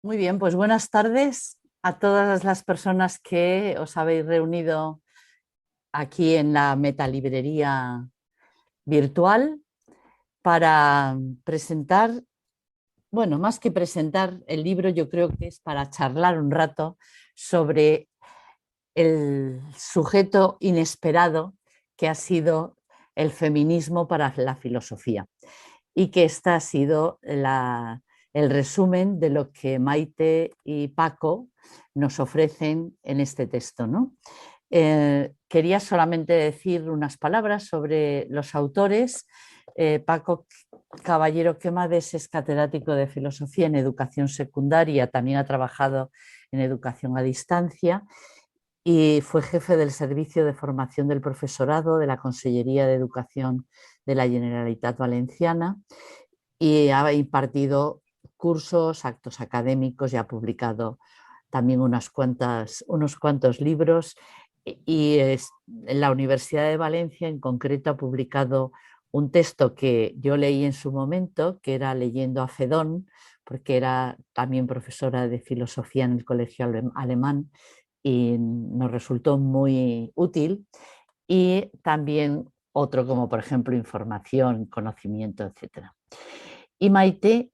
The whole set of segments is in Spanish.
Muy bien, pues buenas tardes a todas las personas que os habéis reunido aquí en la metalibrería virtual para presentar, bueno, más que presentar el libro, yo creo que es para charlar un rato sobre el sujeto inesperado que ha sido el feminismo para la filosofía y que esta ha sido el resumen de lo que Maite y Paco nos ofrecen en este texto, ¿no? Quería solamente decir unas palabras sobre los autores. Paco Caballero Quemades es catedrático de filosofía en educación secundaria, también ha trabajado en educación a distancia y fue jefe del servicio de formación del profesorado de la Consellería de Educación de la Generalitat Valenciana y ha impartido cursos, actos académicos y ha publicado también unos cuantos libros y en la Universidad de Valencia en concreto ha publicado un texto que yo leí en su momento, que era Leyendo a Fedón, porque era también profesora de filosofía en el colegio alemán y nos resultó muy útil, y también otro como por ejemplo Información, Conocimiento, etcétera. Y Maite,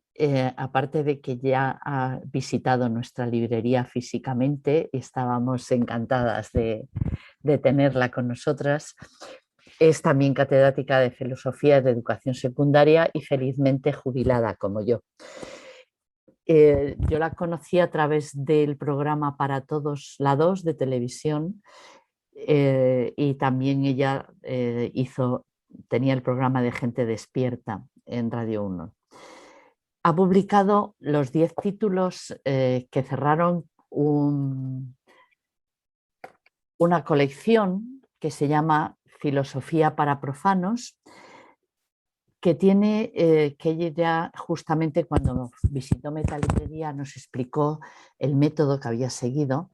aparte de que ya ha visitado nuestra librería físicamente, estábamos encantadas de tenerla con nosotras, es también catedrática de Filosofía de Educación Secundaria y felizmente jubilada como yo. Yo la conocí a través del programa Para Todos la 2 de televisión, y también ella tenía el programa de Gente Despierta en Radio 1. Ha publicado los 10 títulos que cerraron una colección que se llama Filosofía para Profanos, que que ella justamente cuando nos visitó Metalibrería nos explicó el método que había seguido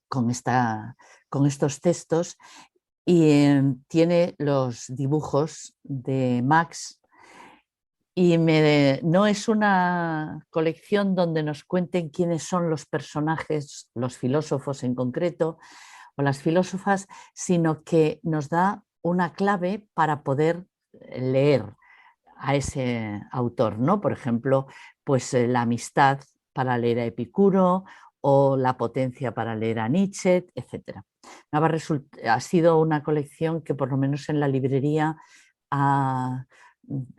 con estos textos, y tiene los dibujos de Max. Y no es una colección donde nos cuenten quiénes son los personajes, los filósofos en concreto, o las filósofas, sino que nos da una clave para poder leer a ese autor, ¿no? Por ejemplo, pues la amistad para leer a Epicuro o la potencia para leer a Nietzsche, etc. Ha sido una colección que por lo menos en la librería ha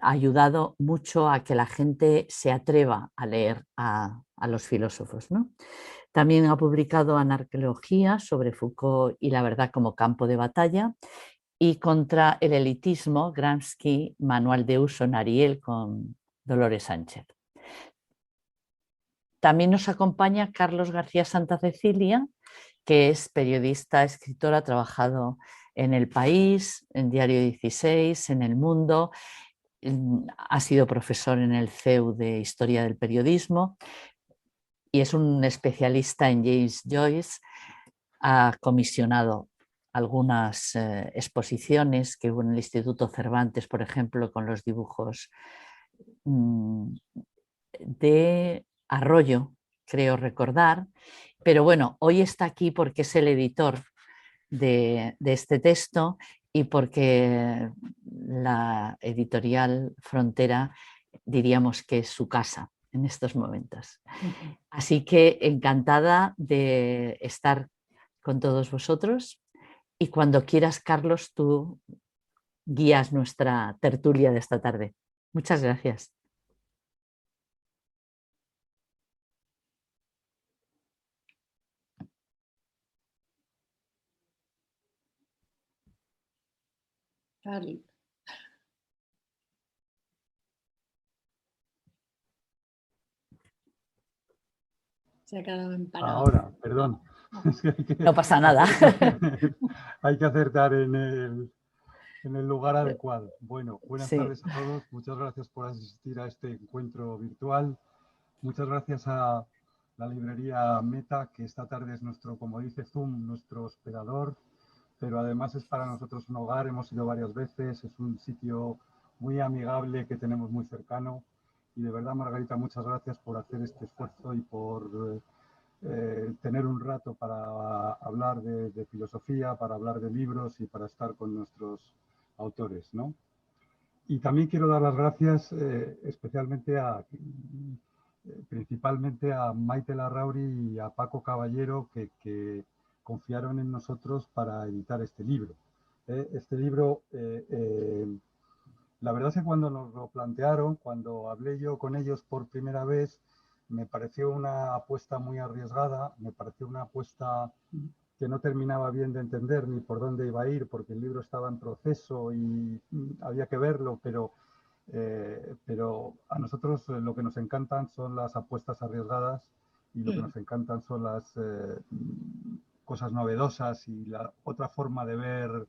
ayudado mucho a que la gente se atreva a leer a los filósofos, ¿no? También ha publicado Anarqueología sobre Foucault y la verdad como campo de batalla, y Contra el elitismo, Gramsci, Manual de uso en Ariel con Dolores Sánchez. También nos acompaña Carlos García Santa Cecilia, que es periodista, escritor, ha trabajado en El País, en Diario 16, en El Mundo, ha sido profesor en el CEU de Historia del Periodismo y es un especialista en James Joyce. Ha comisionado algunas exposiciones que hubo en el Instituto Cervantes, por ejemplo, con los dibujos de Arroyo, creo recordar, pero bueno, hoy está aquí porque es el editor de este texto y porque la editorial Frontera diríamos que es su casa en estos momentos. Así que encantada de estar con todos vosotros y cuando quieras, Carlos, tú guías nuestra tertulia de esta tarde. Muchas gracias. Carlos. Se ha quedado en parado. Ahora, perdón. No pasa nada. Hay que acertar en el lugar adecuado. Bueno, buenas tardes a todos. Muchas gracias por asistir a este encuentro virtual. Muchas gracias a la librería Meta, que esta tarde es nuestro, como dice Zoom, nuestro hospedador, pero además es para nosotros un hogar. Hemos ido varias veces, es un sitio muy amigable que tenemos muy cercano Y de verdad, Margarita, muchas gracias por hacer este esfuerzo y por tener un rato para hablar de filosofía, para hablar de libros y para estar con nuestros autores, ¿no? Y también quiero dar las gracias especialmente principalmente a Maite Larrauri y a Paco Caballero que confiaron en nosotros para editar este libro. Este libro, la verdad es que cuando nos lo plantearon, cuando hablé yo con ellos por primera vez, me pareció una apuesta muy arriesgada, me pareció una apuesta que no terminaba bien de entender ni por dónde iba a ir, porque el libro estaba en proceso y había que verlo, pero a nosotros lo que nos encantan son las apuestas arriesgadas y lo que nos encantan son las cosas novedosas y la otra forma de ver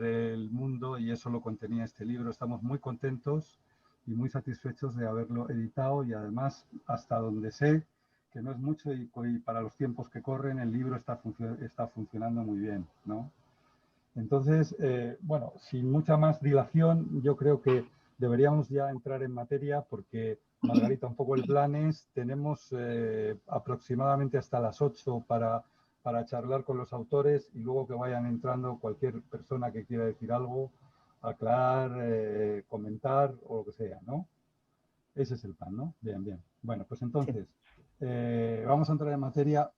el mundo, y eso lo contenía este libro. Estamos muy contentos y muy satisfechos de haberlo editado, y además, hasta donde sé, que no es mucho y para los tiempos que corren, el libro está funcionando muy bien, ¿no? Entonces, bueno, sin mucha más dilación, yo creo que deberíamos ya entrar en materia, porque, Margarita, un poco el plan es, tenemos aproximadamente hasta las 8 para charlar con los autores, y luego que vayan entrando cualquier persona que quiera decir algo, aclarar, comentar o lo que sea, ¿no? Ese es el plan, ¿no? Bien, bien. Bueno, pues entonces, vamos a entrar en materia.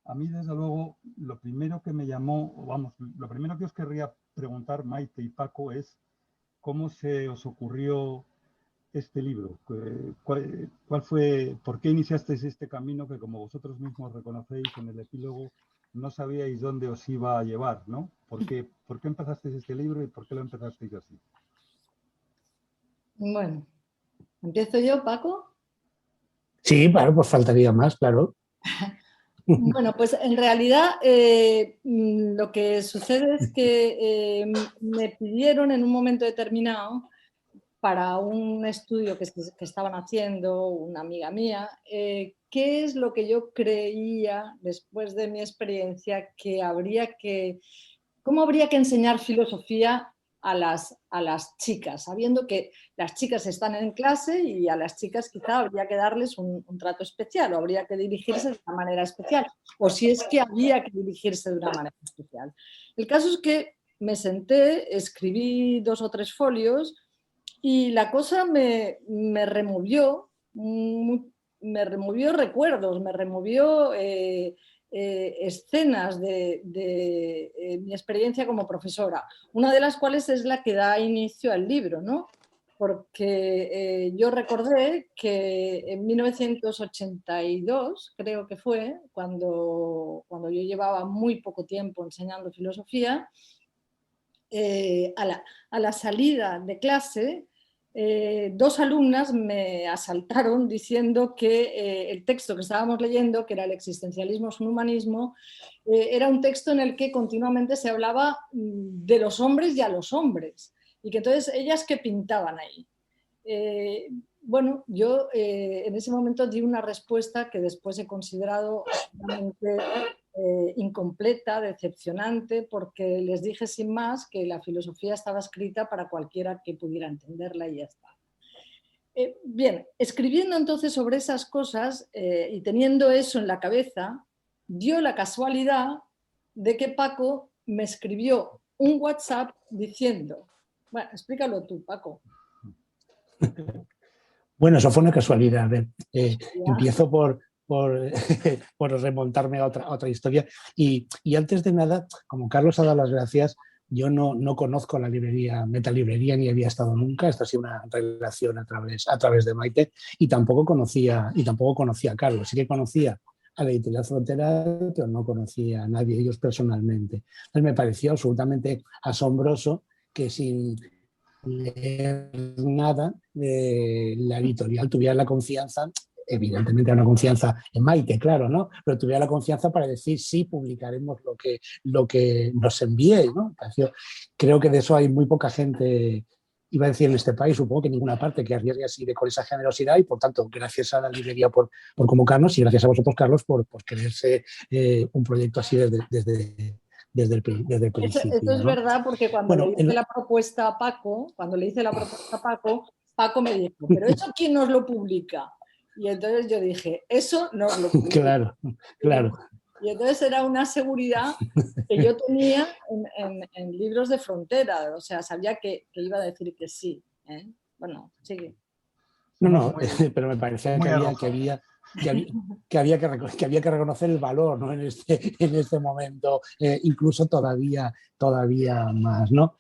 A mí, desde luego, lo primero que me llamó, vamos, lo primero que os querría preguntar, Maite y Paco, es cómo se os ocurrió este libro. ¿Cuál fue, por qué iniciasteis este camino que, como vosotros mismos reconocéis en el epílogo, no sabíais dónde os iba a llevar, ¿no? ¿Por qué empezasteis este libro y por qué lo empezasteis así? Bueno, ¿empiezo yo, Paco? Sí, claro, pues faltaría más, claro. Bueno, pues en realidad lo que sucede es que me pidieron en un momento determinado, para un estudio que estaban haciendo una amiga mía, qué es lo que yo creía, después de mi experiencia, cómo habría que enseñar filosofía a las chicas, sabiendo que las chicas están en clase y a las chicas quizá habría que darles un trato especial, o habría que dirigirse de una manera especial, o si es que había que dirigirse de una manera especial. El caso es que me senté, escribí 2 o 3 folios y la cosa me removió recuerdos, me removió escenas de mi experiencia como profesora, una de las cuales es la que da inicio al libro, ¿no? Porque yo recordé que en 1982, creo que fue, cuando yo llevaba muy poco tiempo enseñando filosofía, a la salida de clase, 2 alumnas me asaltaron diciendo que el texto que estábamos leyendo, que era El existencialismo es un humanismo, era un texto en el que continuamente se hablaba de los hombres y a los hombres, y que entonces ellas ¿qué pintaban ahí? Bueno, yo en ese momento di una respuesta que después he considerado absolutamente incompleta, decepcionante, porque les dije sin más que la filosofía estaba escrita para cualquiera que pudiera entenderla y ya está. Bien, escribiendo entonces sobre esas cosas y teniendo eso en la cabeza, dio la casualidad de que Paco me escribió un WhatsApp diciendo, bueno, explícalo tú, Paco. Bueno, eso fue una casualidad. A ver, empiezo por remontarme a otra historia. Y antes de nada, como Carlos ha dado las gracias, yo no conozco la librería, Metalibrería, ni había estado nunca. Esta ha sido una relación a través de Maite, y tampoco conocía a Carlos. Sí que conocía a la Editorial Frontera, pero no conocía a nadie de ellos personalmente. Entonces me pareció absolutamente asombroso que sin leer nada, la editorial tuviera la confianza, evidentemente era una confianza en Maite, claro, ¿no? Pero tuviera la confianza para decir sí, publicaremos lo que nos envíe, ¿no? Creo que de eso hay muy poca gente, iba a decir en este país, supongo que en ninguna parte, que arriesgue así con esa generosidad, y por tanto, gracias a la librería por convocarnos, y gracias a vosotros, Carlos, por creerse un proyecto así desde el principio. Esto es, ¿no? Verdad, porque cuando le hice la propuesta a Paco, Paco me dijo, ¿pero eso quién nos lo publica? Y entonces yo dije, eso nos lo publica. Claro, claro. Y entonces era una seguridad que yo tenía en libros de frontera, o sea, sabía que iba a decir que sí. ¿Eh? Bueno, sigue. No, pero me parecía que había que reconocer el valor, ¿no? en este momento, incluso todavía más, ¿no?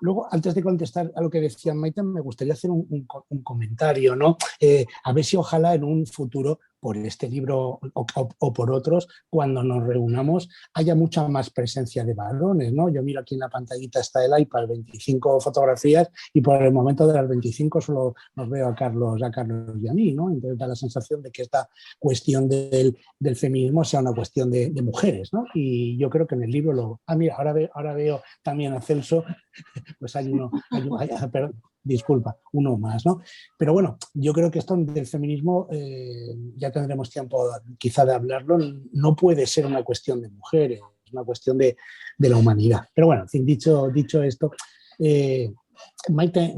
Luego, antes de contestar a lo que decía Maite, me gustaría hacer un comentario, ¿no? A ver si ojalá en un futuro, por este libro o por otros, cuando nos reunamos, haya mucha más presencia de varones, ¿no? Yo miro aquí en la pantallita está el iPad, 25 fotografías, y por el momento de las 25 solo nos veo a Carlos y a mí, ¿no? Entonces da la sensación de que esta cuestión del feminismo sea una cuestión de mujeres, ¿no? Y yo creo que en el libro mira, ahora veo también a Celso, pues hay perdón, disculpa, uno más, ¿no? Pero bueno, yo creo que esto del feminismo, ya tendremos tiempo quizá de hablarlo, no puede ser una cuestión de mujeres, es una cuestión de la humanidad. Pero bueno, en fin, dicho esto, Maite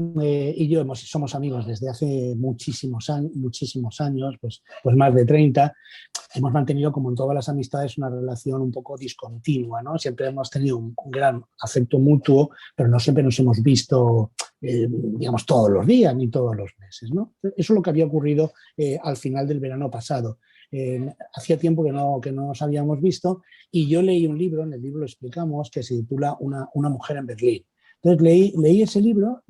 y yo somos amigos desde hace muchísimos años, pues más de 30. Hemos mantenido, como en todas las amistades, una relación un poco discontinua, ¿no? Siempre hemos tenido un gran afecto mutuo, pero no siempre nos hemos visto, digamos, todos los días ni todos los meses, ¿no? Eso es lo que había ocurrido al final del verano pasado. Hacía tiempo que no nos habíamos visto y yo leí un libro, en el libro lo explicamos, que se titula Una mujer en Berlín. Entonces leí ese libro,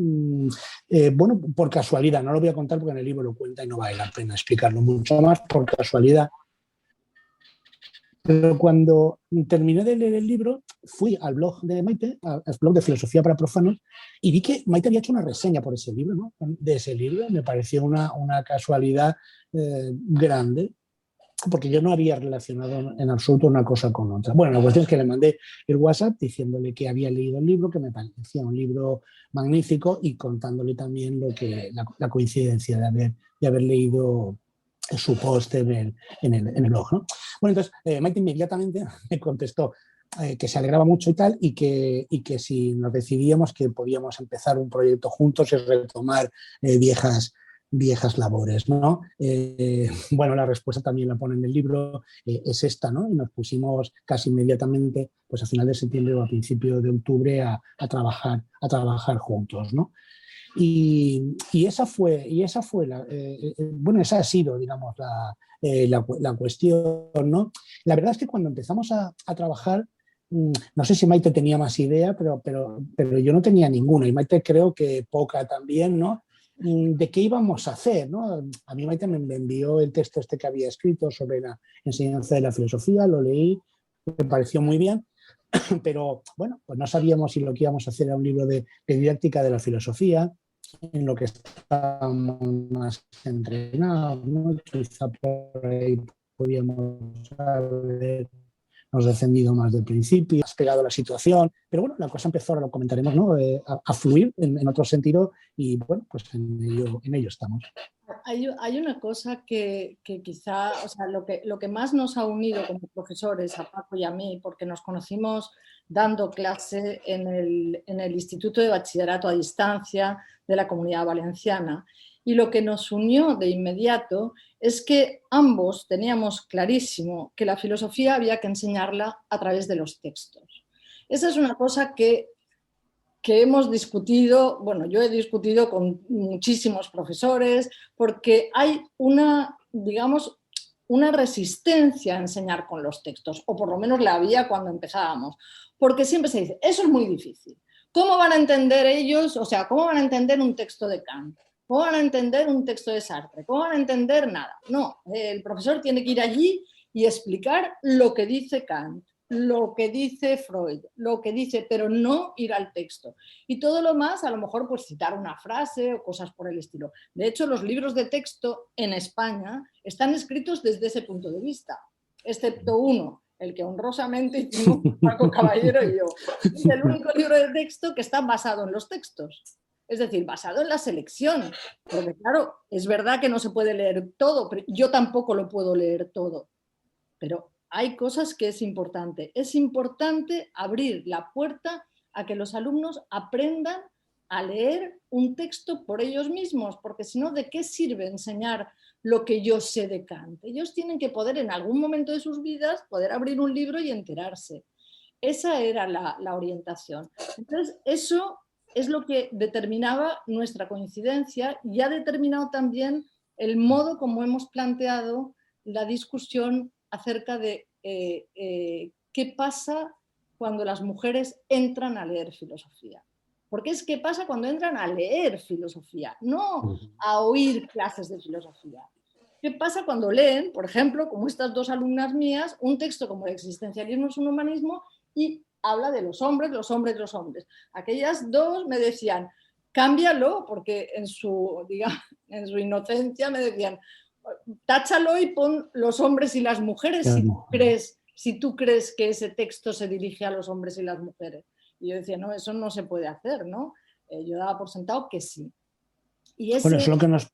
bueno, por casualidad, no lo voy a contar porque en el libro lo cuenta y no vale la pena explicarlo mucho más, por casualidad. Pero cuando terminé de leer el libro, fui al blog de Maite, al blog de Filosofía para Profanos, y vi que Maite había hecho una reseña por ese libro, ¿no? De ese libro. Me pareció una casualidad grande, porque yo no había relacionado en absoluto una cosa con otra. Bueno, la cuestión es que le mandé el WhatsApp diciéndole que había leído el libro, que me parecía un libro magnífico, y contándole también la coincidencia de haber leído su post en el blog, ¿no? Bueno, entonces Maite inmediatamente me contestó que se alegraba mucho y tal, y que si nos decidíamos que podíamos empezar un proyecto juntos y retomar viejas labores, ¿no? Bueno, la respuesta también la pone en el libro, es esta, ¿no? Y nos pusimos casi inmediatamente, pues a final de septiembre o a principio de octubre, a trabajar juntos, ¿no? Y esa ha sido, digamos, la cuestión, ¿no? La verdad es que cuando empezamos a trabajar, no sé si Maite tenía más idea, pero yo no tenía ninguna, y Maite creo que poca también, ¿no? De qué íbamos a hacer, ¿no? A mí Maite me envió el texto este que había escrito sobre la enseñanza de la filosofía, lo leí, me pareció muy bien, pero bueno, pues no sabíamos si lo que íbamos a hacer era un libro de didáctica de la filosofía, en lo que estábamos más entrenados, ¿no? Quizá por ahí podíamos habernos defendido más del principio, has pegado a la situación, pero bueno, la cosa empezó, ahora lo comentaremos, ¿no? A fluir en otro sentido, y bueno, pues en ello estamos. Hay una cosa que quizá, o sea, lo que más nos ha unido como profesores, a Paco y a mí, porque nos conocimos dando clase en el Instituto de Bachillerato a Distancia de la Comunidad Valenciana, y lo que nos unió de inmediato es que ambos teníamos clarísimo que la filosofía había que enseñarla a través de los textos. Esa es una cosa que hemos discutido, bueno, yo he discutido con muchísimos profesores, porque hay digamos, una resistencia a enseñar con los textos, o por lo menos la había cuando empezábamos, porque siempre se dice, eso es muy difícil. ¿Cómo van a entender ellos, o sea, cómo van a entender un texto de Kant? ¿Cómo van a entender un texto de Sartre? ¿Cómo van a entender nada? No, el profesor tiene que ir allí y explicar lo que dice Kant, lo que dice Freud, lo que dice, pero no ir al texto. Y todo lo más, a lo mejor, pues citar una frase o cosas por el estilo. De hecho, los libros de texto en España están escritos desde ese punto de vista, excepto uno, el que honrosamente hicimos Paco Caballero y yo. Es el único libro de texto que está basado en los textos. Es decir, basado en la selección. Porque claro, es verdad que no se puede leer todo, pero yo tampoco lo puedo leer todo. Pero hay cosas que es importante. Es importante abrir la puerta a que los alumnos aprendan a leer un texto por ellos mismos, porque si no, ¿de qué sirve enseñar lo que yo sé de Kant? Ellos tienen que poder en algún momento de sus vidas poder abrir un libro y enterarse. Esa era la orientación. Entonces, eso es lo que determinaba nuestra coincidencia y ha determinado también el modo como hemos planteado la discusión acerca de qué pasa cuando las mujeres entran a leer filosofía. Porque es qué pasa cuando entran a leer filosofía, no a oír clases de filosofía. ¿Qué pasa cuando leen, por ejemplo, como estas dos alumnas mías, un texto como El existencialismo es un humanismo y habla de los hombres, los hombres, los hombres? Aquellas dos me decían, cámbialo, porque en su inocencia me decían, táchalo y pon los hombres y las mujeres si tú crees que ese texto se dirige a los hombres y las mujeres. Y yo decía, no, eso no se puede hacer, ¿no? Yo daba por sentado que sí. Y bueno, eso es lo que nos...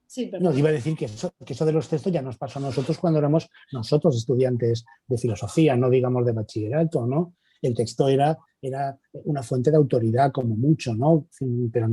Sí, no, iba a decir que eso de los textos ya nos pasó a nosotros cuando éramos nosotros estudiantes de filosofía, no digamos de bachillerato, ¿no? El texto era una fuente de autoridad como mucho, ¿no? Pero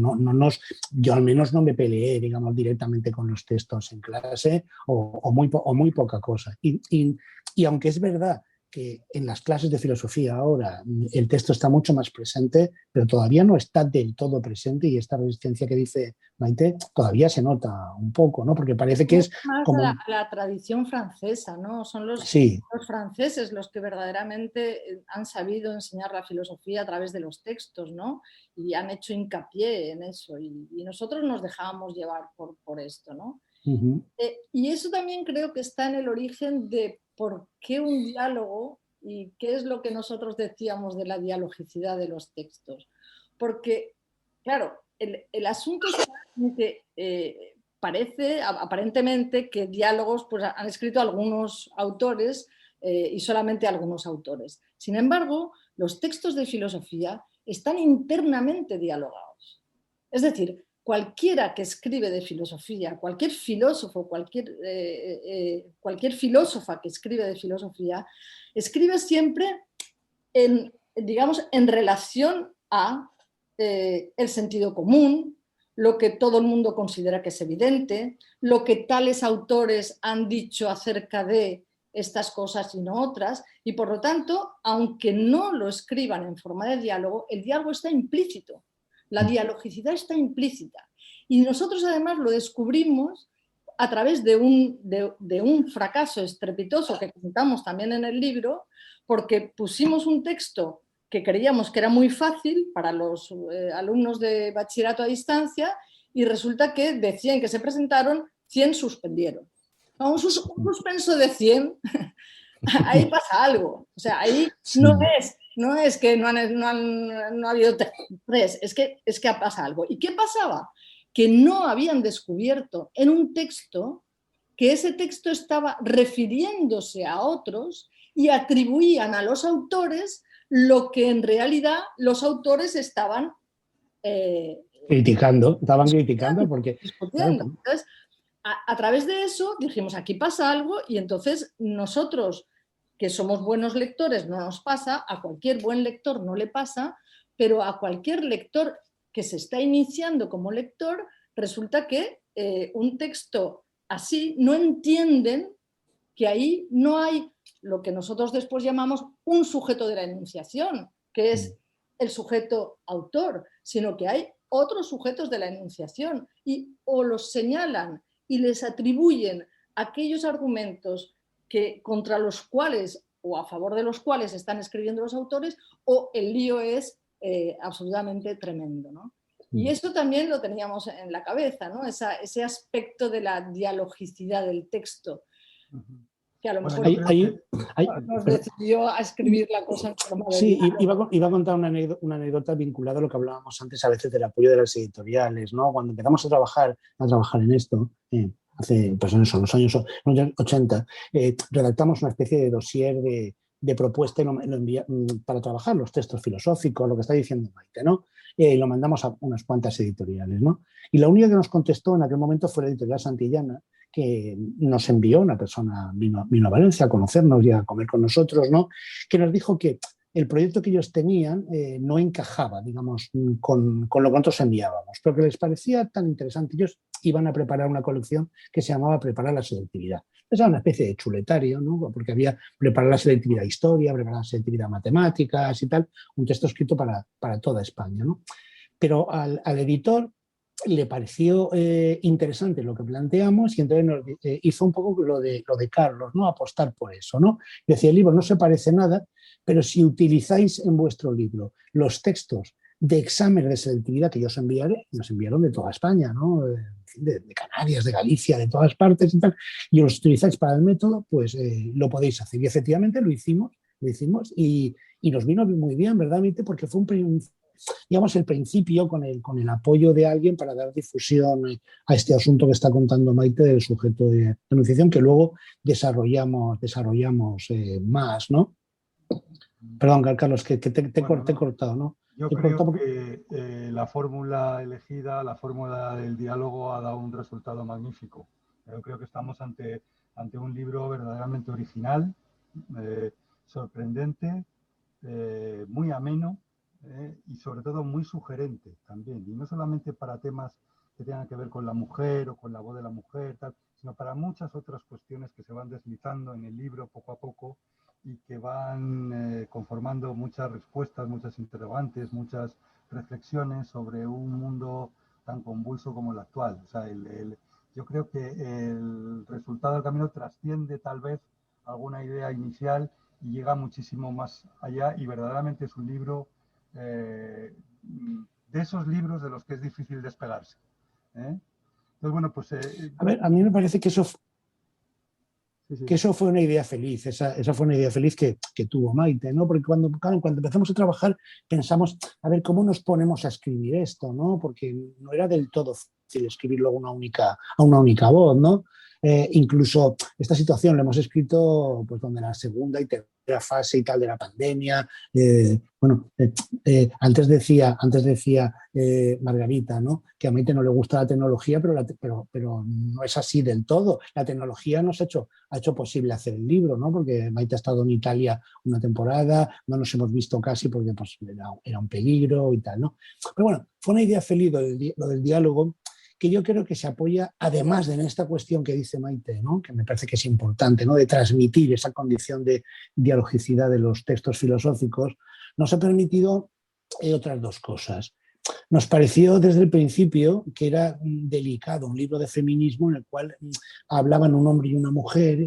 yo al menos no me peleé, digamos, directamente con los textos en clase o muy poca cosa. Y aunque es verdad que en las clases de filosofía ahora el texto está mucho más presente, pero todavía no está del todo presente, y esta resistencia que dice Maite todavía se nota un poco, ¿no? Porque parece que es más como... la tradición francesa, ¿no? Son los franceses los que verdaderamente han sabido enseñar la filosofía a través de los textos, ¿no? Y han hecho hincapié en eso, y nosotros nos dejábamos llevar por esto, ¿no? Y eso también creo que está en el origen de por qué un diálogo y qué es lo que nosotros decíamos de la dialogicidad de los textos. Porque, claro, el asunto es que parece aparentemente que diálogos pues, han escrito algunos autores y solamente algunos autores. Sin embargo, los textos de filosofía están internamente dialogados. Es decir, cualquiera que escribe de filosofía, cualquier filósofo, cualquier filósofa que escribe de filosofía, escribe siempre en relación a el sentido común, lo que todo el mundo considera que es evidente, lo que tales autores han dicho acerca de estas cosas y no otras, y por lo tanto, aunque no lo escriban en forma de diálogo, el diálogo está implícito. La dialogicidad está implícita. Y nosotros además lo descubrimos a través de un fracaso estrepitoso que contamos también en el libro, porque pusimos un texto que creíamos que era muy fácil para los alumnos de bachillerato a distancia y resulta que de 100 que se presentaron, 100 suspendieron. Un suspenso de 100, ahí pasa algo. O sea, ahí no es que no ha habido 3, es que pasa algo. ¿Y qué pasaba? Que no habían descubierto en un texto que ese texto estaba refiriéndose a otros y atribuían a los autores lo que en realidad los autores estaban criticando porque... discutiendo. Entonces, a través de eso dijimos, aquí pasa algo, y entonces nosotros, que somos buenos lectores, no nos pasa, a cualquier buen lector no le pasa, pero a cualquier lector que se está iniciando como lector, resulta que un texto así no entienden que ahí no hay lo que nosotros después llamamos un sujeto de la enunciación, que es el sujeto autor, sino que hay otros sujetos de la enunciación y o los señalan y les atribuyen aquellos argumentos que, contra los cuales o a favor de los cuales están escribiendo los autores, o el lío es absolutamente tremendo, ¿no? Y eso también lo teníamos en la cabeza, ¿no? Ese aspecto de la dialogicidad del texto, que a lo mejor nos decidió a escribir la cosa en forma de... Sí, iba a contar una anécdota vinculada a lo que hablábamos antes a veces del apoyo de las editoriales, ¿no? Cuando empezamos a trabajar en esto, hace, pues en eso, los años 80, redactamos una especie de dossier de propuesta para trabajar los textos filosóficos, lo que está diciendo Maite, ¿no? Lo mandamos a unas cuantas editoriales, ¿no? Y la única que nos contestó en aquel momento fue la editorial Santillana, que nos envió una persona, vino a Valencia a conocernos y a comer con nosotros, ¿no? Que nos dijo que el proyecto que ellos tenían no encajaba, digamos, con lo que nosotros enviábamos, pero que les parecía tan interesante. Ellos iban a preparar una colección que se llamaba Preparar la selectividad. Era una especie de chuletario, ¿no? Porque había preparar la selectividad historia, preparar la selectividad matemáticas y tal, un texto escrito para toda España, ¿no? Pero al editor le pareció interesante lo que planteamos y entonces hizo un poco lo de Carlos, ¿no? Apostar por eso, ¿no? Decía, el libro no se parece nada, pero si utilizáis en vuestro libro los textos de exámenes de selectividad que yo os enviaré, nos enviaron de toda España, ¿no? De Canarias, de Galicia, de todas partes y tal, y los utilizáis para el método, pues lo podéis hacer. Y efectivamente lo hicimos y nos vino muy bien, ¿verdad, Maite? Porque fue digamos, el principio con el apoyo de alguien para dar difusión a este asunto que está contando Maite del sujeto de enunciación, que luego desarrollamos más, ¿no? Perdón, Carlos, que te he cortado, ¿no? Yo creo que la fórmula elegida, la fórmula del diálogo ha dado un resultado magnífico. Yo creo que estamos ante un libro verdaderamente original, sorprendente, muy ameno, y sobre todo muy sugerente también, y no solamente para temas que tengan que ver con la mujer o con la voz de la mujer, tal, sino para muchas otras cuestiones que se van deslizando en el libro poco a poco y que van conformando muchas respuestas, muchas interrogantes, muchas reflexiones sobre un mundo tan convulso como el actual. O sea, yo creo que el resultado del camino trasciende tal vez alguna idea inicial y llega muchísimo más allá, y verdaderamente es un libro de esos libros de los que es difícil despegarse. Entonces, bueno, pues... a ver, a mí me parece que eso fue una idea feliz, esa fue una idea feliz que tuvo Maite, ¿no? Porque cuando empezamos a trabajar pensamos, a ver, ¿cómo nos ponemos a escribir esto, ¿no? Porque no era del todo fácil escribirlo a una única voz, ¿no? Incluso esta situación la hemos escrito pues donde la segunda y tercera fase y tal de la pandemia, antes decía Margarita, ¿no? Que a Maite no le gusta la tecnología, pero no es así del todo. La tecnología ha hecho posible hacer el libro, ¿no? Porque Maite ha estado en Italia una temporada, no nos hemos visto casi porque pues, era un peligro y tal, ¿no? Pero bueno, fue una idea feliz lo del diálogo, que yo creo que se apoya, además de en esta cuestión que dice Maite, ¿no? Que me parece que es importante, ¿no? De transmitir esa condición de dialogicidad de los textos filosóficos, nos ha permitido otras dos cosas. Nos pareció desde el principio que era delicado un libro de feminismo en el cual hablaban un hombre y una mujer.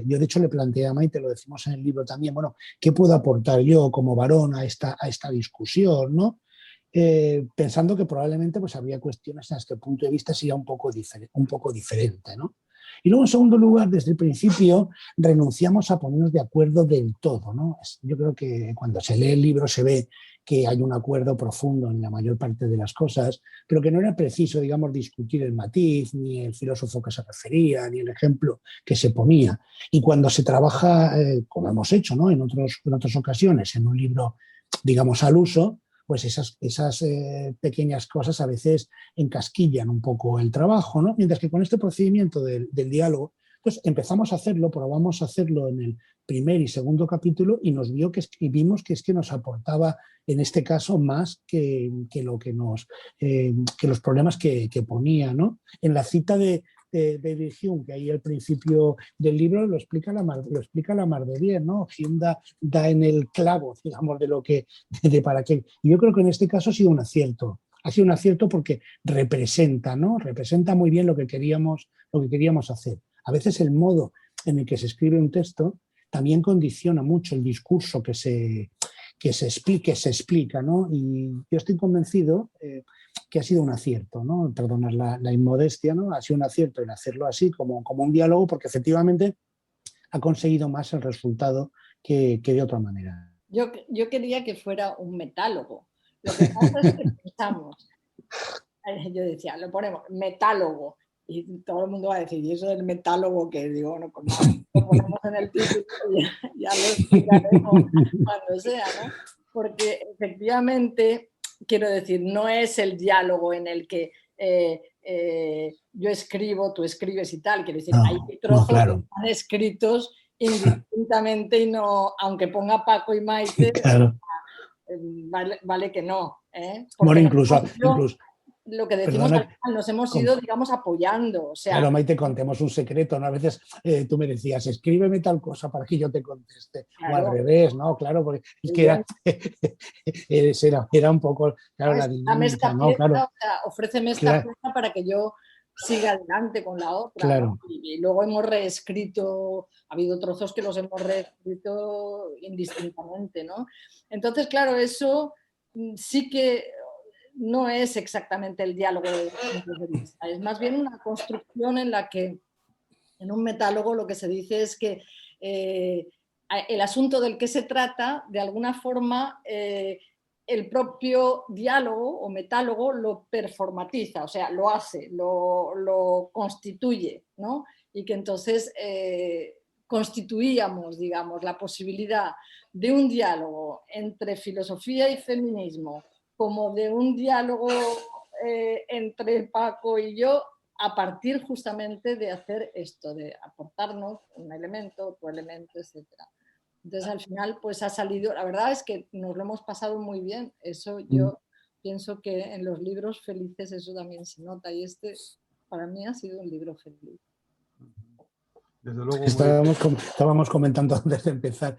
Yo de hecho le planteé a Maite, lo decimos en el libro también, bueno, ¿qué puedo aportar yo como varón a esta discusión, ¿no? Pensando que probablemente pues, habría cuestiones en este punto de vista sería un poco diferente, ¿no? Y luego, en segundo lugar, desde el principio renunciamos a ponernos de acuerdo del todo, ¿no? Yo creo que cuando se lee el libro se ve que hay un acuerdo profundo en la mayor parte de las cosas, pero que no era preciso, digamos, discutir el matiz, ni el filósofo que se refería, ni el ejemplo que se ponía. Y cuando se trabaja, como hemos hecho, ¿no? en otras ocasiones, en un libro, digamos, al uso, pues esas pequeñas cosas a veces encasquillan un poco el trabajo, ¿no? Mientras que con este procedimiento del diálogo, pues empezamos a hacerlo, probamos a hacerlo en el primer y segundo capítulo y vimos que es que nos aportaba, en este caso, más que los problemas que ponía, ¿no? En la cita de Hume, que ahí al principio del libro lo explica la mar de bien, ¿no? Hume da en el clavo, digamos, para qué. Y yo creo que en este caso ha sido un acierto. Ha sido un acierto porque representa, ¿no? Representa muy bien lo que queríamos hacer. A veces el modo en el que se escribe un texto también condiciona mucho el discurso que se explica, ¿no? Y yo estoy convencido que ha sido un acierto, ¿no? Perdonad la inmodestia, ¿no? Ha sido un acierto el hacerlo así, como un diálogo, porque efectivamente ha conseguido más el resultado que de otra manera. Yo quería que fuera un metálogo. Lo que pasa es que pensamos, yo decía, lo ponemos metálogo, y todo el mundo va a decir, ¿y eso del metálogo que digo? Bueno, pues lo ponemos en el título y ya lo explicaremos cuando sea, ¿no? Porque efectivamente, quiero decir, no es el diálogo en el que yo escribo, tú escribes y tal. Quiero decir, hay trozos que están escritos indistintamente y no, aunque ponga Paco y Maite, Claro. vale que no. Bueno, incluso, lo que decimos al final, nos hemos ido, digamos, apoyando. O sea, claro, Maite, contemos un secreto, ¿no? A veces tú me decías, escríbeme tal cosa para que yo te conteste. Claro. O al revés, ¿no? Claro, porque es que era un poco, claro, la dinámica, ¿no? Claro. O sea, ofréceme esta pieza para que yo siga adelante con la otra. Claro. ¿no? Y luego hemos reescrito, ha habido trozos que los hemos reescrito indistintamente, ¿no? Entonces, claro, eso sí que no es exactamente el diálogo de puntos de vista, es más bien una construcción en la que en un metálogo lo que se dice es que el asunto del que se trata, de alguna forma, el propio diálogo o metálogo lo performatiza, o sea, lo hace, lo constituye, ¿no? Y que entonces constituíamos, digamos, la posibilidad de un diálogo entre filosofía y feminismo, como de un diálogo entre Paco y yo, a partir justamente de hacer esto, de aportarnos un elemento, otro elemento, etc. Entonces al final pues ha salido, la verdad es que nos lo hemos pasado muy bien, eso yo pienso que en los libros felices eso también se nota y este para mí ha sido un libro feliz. Desde luego, estábamos comentando antes de empezar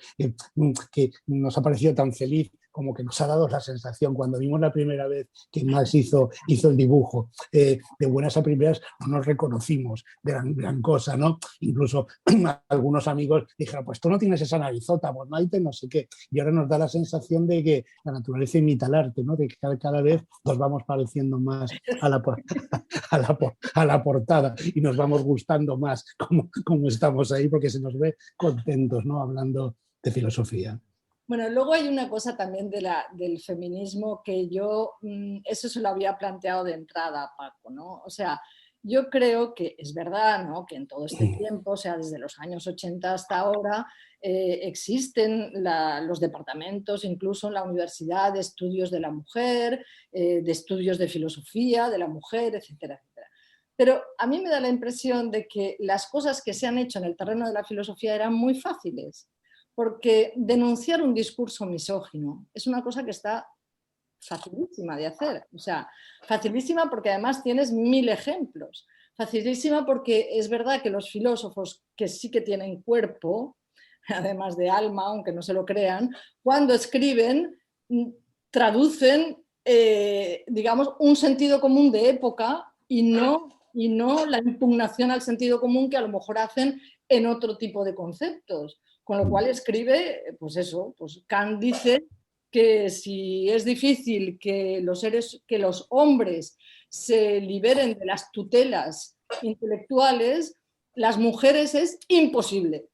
que nos ha parecido tan feliz como que nos ha dado la sensación cuando vimos la primera vez que Max hizo el dibujo, de buenas a primeras no nos reconocimos de gran cosa, ¿no? Incluso algunos amigos dijeron, pues tú no tienes esa narizota, pues Maite, no sé qué. Y ahora nos da la sensación de que la naturaleza imita el arte, ¿no? De que cada vez nos vamos pareciendo más a la portada y nos vamos gustando más como estamos ahí porque se nos ve contentos, ¿no? Hablando de filosofía. Bueno, luego hay una cosa también del feminismo que yo, eso se lo había planteado de entrada a Paco, ¿no? O sea, yo creo que es verdad, ¿no? Que en todo este tiempo, o sea, desde los años 80 hasta ahora, existen los departamentos, incluso en la universidad, de estudios de la mujer, de estudios de filosofía de la mujer, etcétera, etcétera. Pero a mí me da la impresión de que las cosas que se han hecho en el terreno de la filosofía eran muy fáciles. Porque denunciar un discurso misógino es una cosa que está facilísima de hacer. O sea, facilísima porque además tienes 1000 ejemplos. Facilísima porque es verdad que los filósofos que sí que tienen cuerpo, además de alma, aunque no se lo crean, cuando escriben, traducen, digamos, un sentido común de época y no la impugnación al sentido común que a lo mejor hacen en otro tipo de conceptos. Con lo cual escribe, pues eso, pues Kant dice que si es difícil que los hombres se liberen de las tutelas intelectuales, las mujeres es imposible.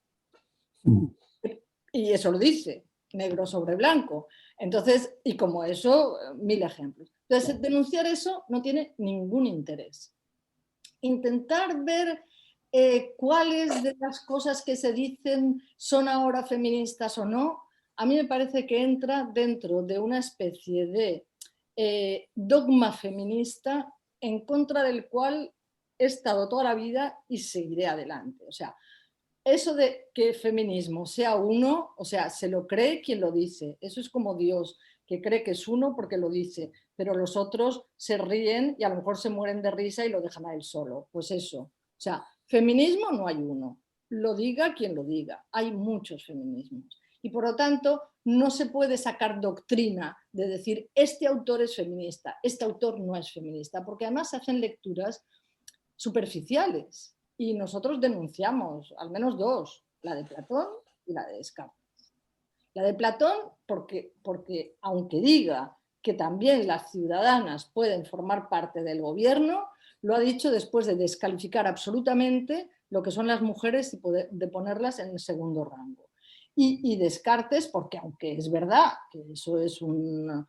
Y eso lo dice, negro sobre blanco. Entonces, y como eso, 1000 ejemplos. Entonces, denunciar eso no tiene ningún interés. Intentar ver cuáles de las cosas que se dicen son ahora feministas o no, a mí me parece que entra dentro de una especie de dogma feminista en contra del cual he estado toda la vida y seguiré adelante. O sea, eso de que feminismo sea uno, o sea, se lo cree quien lo dice. Eso es como Dios, que cree que es uno porque lo dice, pero los otros se ríen y a lo mejor se mueren de risa y lo dejan a él solo. Pues eso. O sea, feminismo no hay uno. Lo diga quien lo diga. Hay muchos feminismos. Y por lo tanto, no se puede sacar doctrina de decir este autor es feminista, este autor no es feminista, porque además se hacen lecturas superficiales. Y nosotros denunciamos al menos dos, la de Platón y la de Descartes. La de Platón porque aunque diga que también las ciudadanas pueden formar parte del gobierno, lo ha dicho después de descalificar absolutamente lo que son las mujeres y de ponerlas en el segundo rango. Y Descartes porque aunque es verdad que eso es un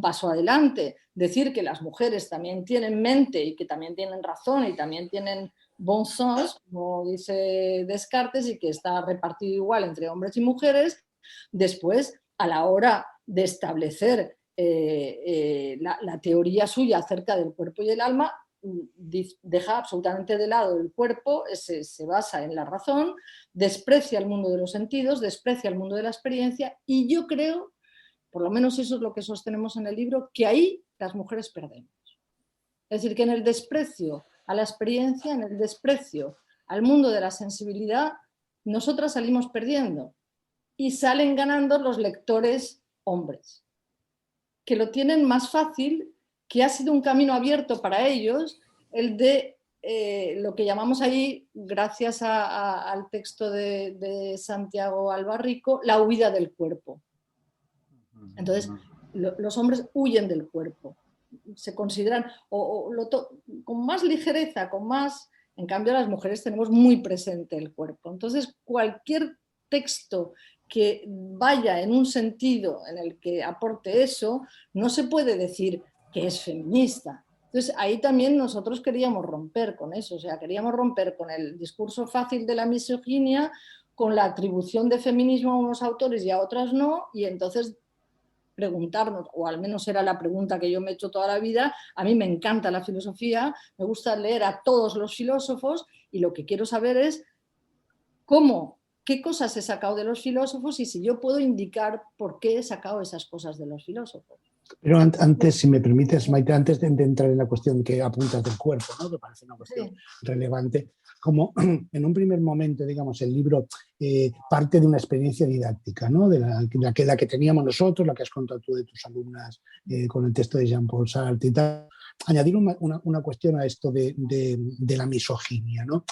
paso adelante, decir que las mujeres también tienen mente y que también tienen razón y también tienen bon sens, como dice Descartes, y que está repartido igual entre hombres y mujeres, después, a la hora de establecer la teoría suya acerca del cuerpo y el alma, deja absolutamente de lado el cuerpo, se basa en la razón, desprecia el mundo de los sentidos, desprecia el mundo de la experiencia, y yo creo, por lo menos eso es lo que sostenemos en el libro, que ahí las mujeres perdemos. Es decir, que en el desprecio a la experiencia, en el desprecio al mundo de la sensibilidad, nosotras salimos perdiendo y salen ganando los lectores hombres, que lo tienen más fácil, que ha sido un camino abierto para ellos, el de lo que llamamos ahí, gracias al texto de Santiago Albarrico, la huida del cuerpo. Entonces, los hombres huyen del cuerpo, se consideran con más ligereza, con más... En cambio, las mujeres tenemos muy presente el cuerpo. Entonces, cualquier texto que vaya en un sentido en el que aporte eso, no se puede decir que es feminista. Entonces, ahí también nosotros queríamos romper con eso, o sea, queríamos romper con el discurso fácil de la misoginia, con la atribución de feminismo a unos autores y a otras no, y entonces preguntarnos, o al menos era la pregunta que yo me he hecho toda la vida. A mí me encanta la filosofía, me gusta leer a todos los filósofos, y lo que quiero saber es qué cosas he sacado de los filósofos y si yo puedo indicar por qué he sacado esas cosas de los filósofos. Pero antes, si me permites, Maite, antes de entrar en la cuestión que apuntas del cuerpo, ¿no?, que parece una cuestión relevante, como en un primer momento, digamos, el libro parte de una experiencia didáctica, ¿no?, de la que teníamos nosotros, la que has contado tú de tus alumnas con el texto de Jean-Paul Sartre y tal. Añadir una cuestión a esto de la misoginia, ¿no?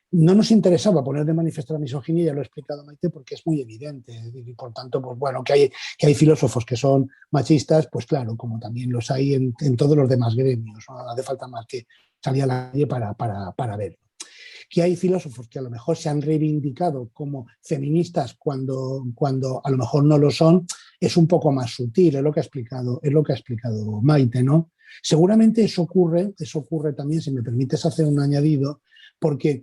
No nos interesaba poner de manifiesto la misoginia, ya lo he explicado, Maite, porque es muy evidente, y por tanto, pues bueno, que hay filósofos que son machistas, pues claro, como también los hay en todos los demás gremios, no hace falta más que salir a la calle para verlo. Que hay filósofos que a lo mejor se han reivindicado como feministas cuando a lo mejor no lo son, es un poco más sutil, es lo que ha explicado Maite, ¿no? Seguramente eso ocurre también, si me permites hacer un añadido, porque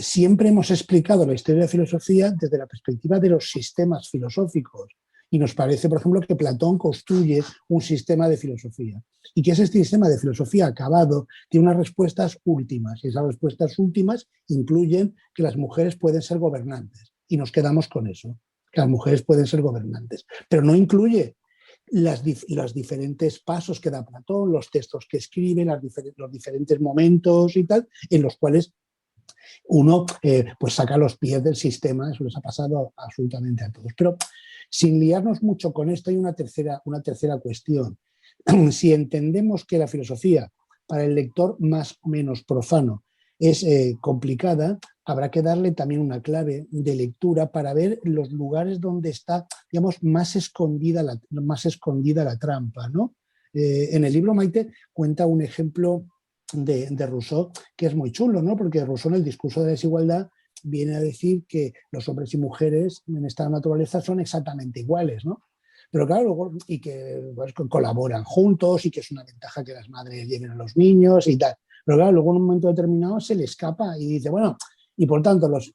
siempre hemos explicado la historia de la filosofía desde la perspectiva de los sistemas filosóficos, y nos parece, por ejemplo, que Platón construye un sistema de filosofía y que ese sistema de filosofía acabado tiene unas respuestas últimas, y esas respuestas últimas incluyen que las mujeres pueden ser gobernantes, y nos quedamos con eso, que las mujeres pueden ser gobernantes, pero no incluye los diferentes pasos que da Platón, los textos que escribe, los diferentes momentos y tal, en los cuales uno pues saca los pies del sistema. Eso les ha pasado absolutamente a todos. Pero sin liarnos mucho con esto, hay una tercera cuestión. Si entendemos que la filosofía para el lector más o menos profano es complicada, habrá que darle también una clave de lectura para ver los lugares donde está, digamos, más escondida la trampa, ¿no? En el libro, Maite cuenta un ejemplo de Rousseau que es muy chulo, ¿no? Porque Rousseau, en el discurso de la desigualdad, viene a decir que los hombres y mujeres en esta naturaleza son exactamente iguales, ¿no? Pero claro, luego, y que pues, colaboran juntos, y que es una ventaja que las madres lleven a los niños y tal. Pero claro, luego en un momento determinado se le escapa y dice, bueno, y por tanto los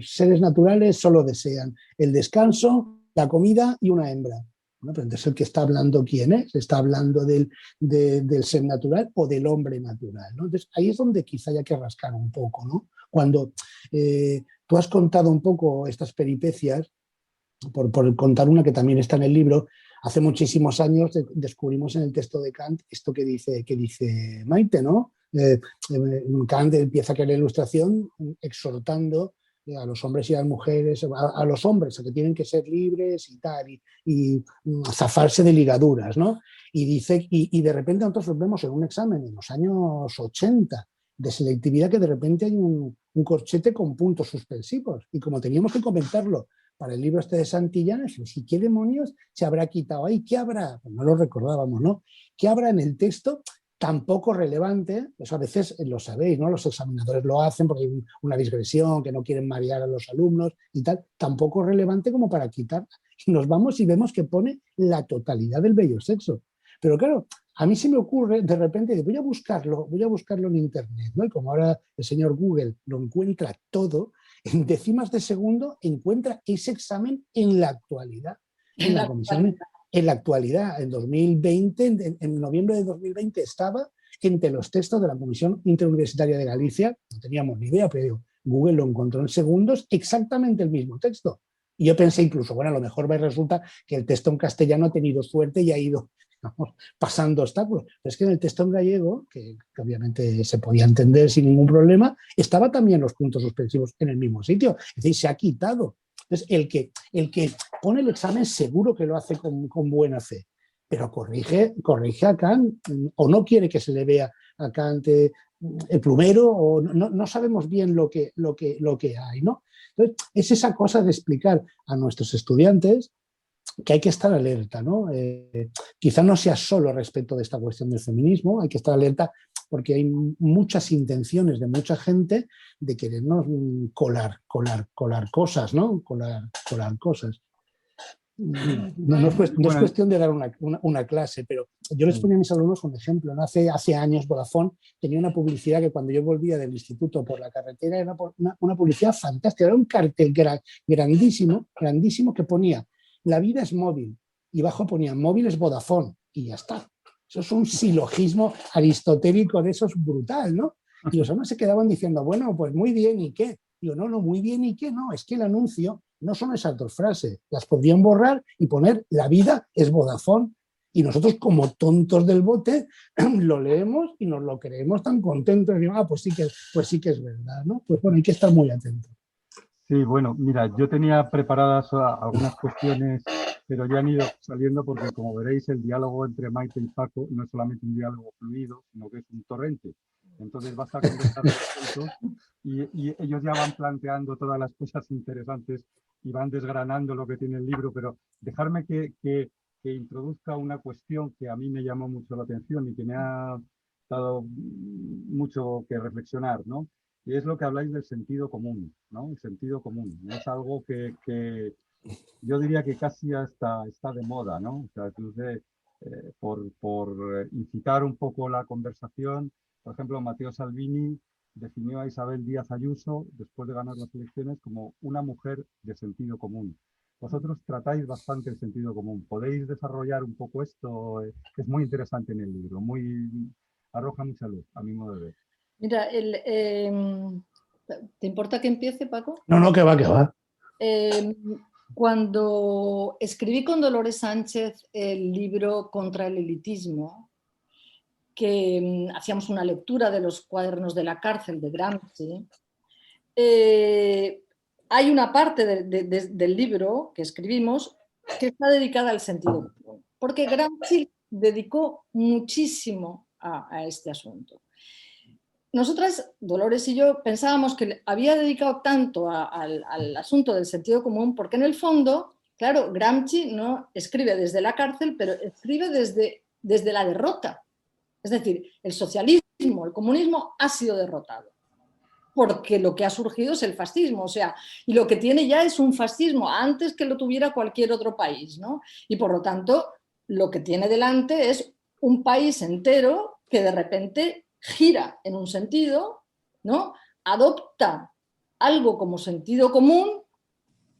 seres naturales solo desean el descanso, la comida y una hembra. Bueno, pero entonces el que está hablando, ¿quién es? ¿Está hablando del ser natural o del hombre natural, ¿no? Entonces ahí es donde quizá haya que rascar un poco, ¿no? Cuando tú has contado un poco estas peripecias, por contar una que también está en el libro, hace muchísimos años descubrimos en el texto de Kant esto que dice Maite, ¿no? Kant empieza a crear la Ilustración exhortando a los hombres y a las mujeres, a los hombres a que tienen que ser libres y tal, y zafarse de ligaduras, ¿no? Y dice, y de repente nosotros nos vemos en un examen en los años 80 de selectividad, que de repente hay un corchete con puntos suspensivos, y como teníamos que comentarlo para el libro este de Santillán, ¿y qué demonios se habrá quitado ahí? ¿Qué habrá? Pues no lo recordábamos, ¿no? ¿Qué habrá en el texto tan poco relevante? Eso a veces lo sabéis, ¿no? Los examinadores lo hacen porque hay una digresión, que no quieren marear a los alumnos y tal, tan poco relevante como para quitar. Nos vamos y vemos que pone la totalidad del bello sexo. Pero claro, a mí se me ocurre, de repente, voy a buscarlo en internet, ¿no? Y como ahora el señor Google lo encuentra todo, en décimas de segundo encuentra ese examen en la actualidad, en la comisión, en la actualidad, en 2020, en noviembre de 2020 estaba, entre los textos de la Comisión Interuniversitaria de Galicia, no teníamos ni idea, pero digo, Google lo encontró en segundos, exactamente el mismo texto. Y yo pensé incluso, bueno, a lo mejor resulta que el texto en castellano ha tenido suerte y ha ido, digamos, pasando obstáculos. Pero es que en el texto en gallego, que obviamente se podía entender sin ningún problema, estaba también los puntos suspensivos en el mismo sitio. Es decir, se ha quitado. Entonces, el que pone el examen seguro que lo hace con buena fe, pero corrige a Kant, o no quiere que se le vea a Kant el plumero, o no sabemos bien lo que hay, ¿no? Entonces, es esa cosa de explicar a nuestros estudiantes que hay que estar alerta, ¿no? Quizá no sea solo respecto de esta cuestión del feminismo, hay que estar alerta porque hay muchas intenciones de mucha gente de querernos colar cosas, ¿no? Colar cosas. No es cuestión de dar una clase, pero yo les ponía a mis alumnos un ejemplo, ¿no? Hace años Vodafone tenía una publicidad que cuando yo volvía del instituto por la carretera era una publicidad fantástica, era un cartel grandísimo que ponía "La vida es móvil" y abajo ponía "Móvil es Vodafone" y ya está. Eso es un silogismo aristotélico de esos brutal, ¿no? Y los hombres se quedaban diciendo, bueno, pues muy bien, ¿y qué? Digo, no, muy bien, ¿y qué? No, es que el anuncio no son esas dos frases, las podrían borrar y poner "La vida es Vodafone", y nosotros como tontos del bote lo leemos y nos lo creemos tan contentos y decimos, pues sí que es verdad, ¿no? Pues bueno, hay que estar muy atentos. Sí, bueno, mira, yo tenía preparadas algunas cuestiones, pero ya han ido saliendo porque, como veréis, el diálogo entre Maite y Paco no es solamente un diálogo fluido, sino que es un torrente. Entonces basta conversar juntos y ellos ya van planteando todas las cosas interesantes y van desgranando lo que tiene el libro, pero dejarme que introduzca una cuestión que a mí me llamó mucho la atención y que me ha dado mucho que reflexionar, ¿no? Y es lo que habláis del sentido común, ¿no? El sentido común. Es algo que yo diría que casi hasta está de moda, ¿no? O sea, entonces, por incitar un poco la conversación, por ejemplo, Matteo Salvini definió a Isabel Díaz Ayuso, después de ganar las elecciones, como una mujer de sentido común. Vosotros tratáis bastante el sentido común. ¿Podéis desarrollar un poco esto? Es muy interesante en el libro, arroja mucha luz, a mi modo de ver. Mira, ¿te importa que empiece, Paco? No, que va. Cuando escribí con Dolores Sánchez el libro Contra el elitismo, que hacíamos una lectura de los cuadernos de la cárcel de Gramsci, hay una parte del libro que escribimos que está dedicada al sentido común, porque Gramsci dedicó muchísimo a este asunto. Nosotras, Dolores y yo, pensábamos que había dedicado tanto al asunto del sentido común porque en el fondo, claro, Gramsci no escribe desde la cárcel, pero escribe desde la derrota. Es decir, el socialismo, el comunismo ha sido derrotado porque lo que ha surgido es el fascismo, o sea, y lo que tiene ya es un fascismo antes que lo tuviera cualquier otro país, ¿no? Y por lo tanto, lo que tiene delante es un país entero que de repente gira en un sentido, ¿no? Adopta algo como sentido común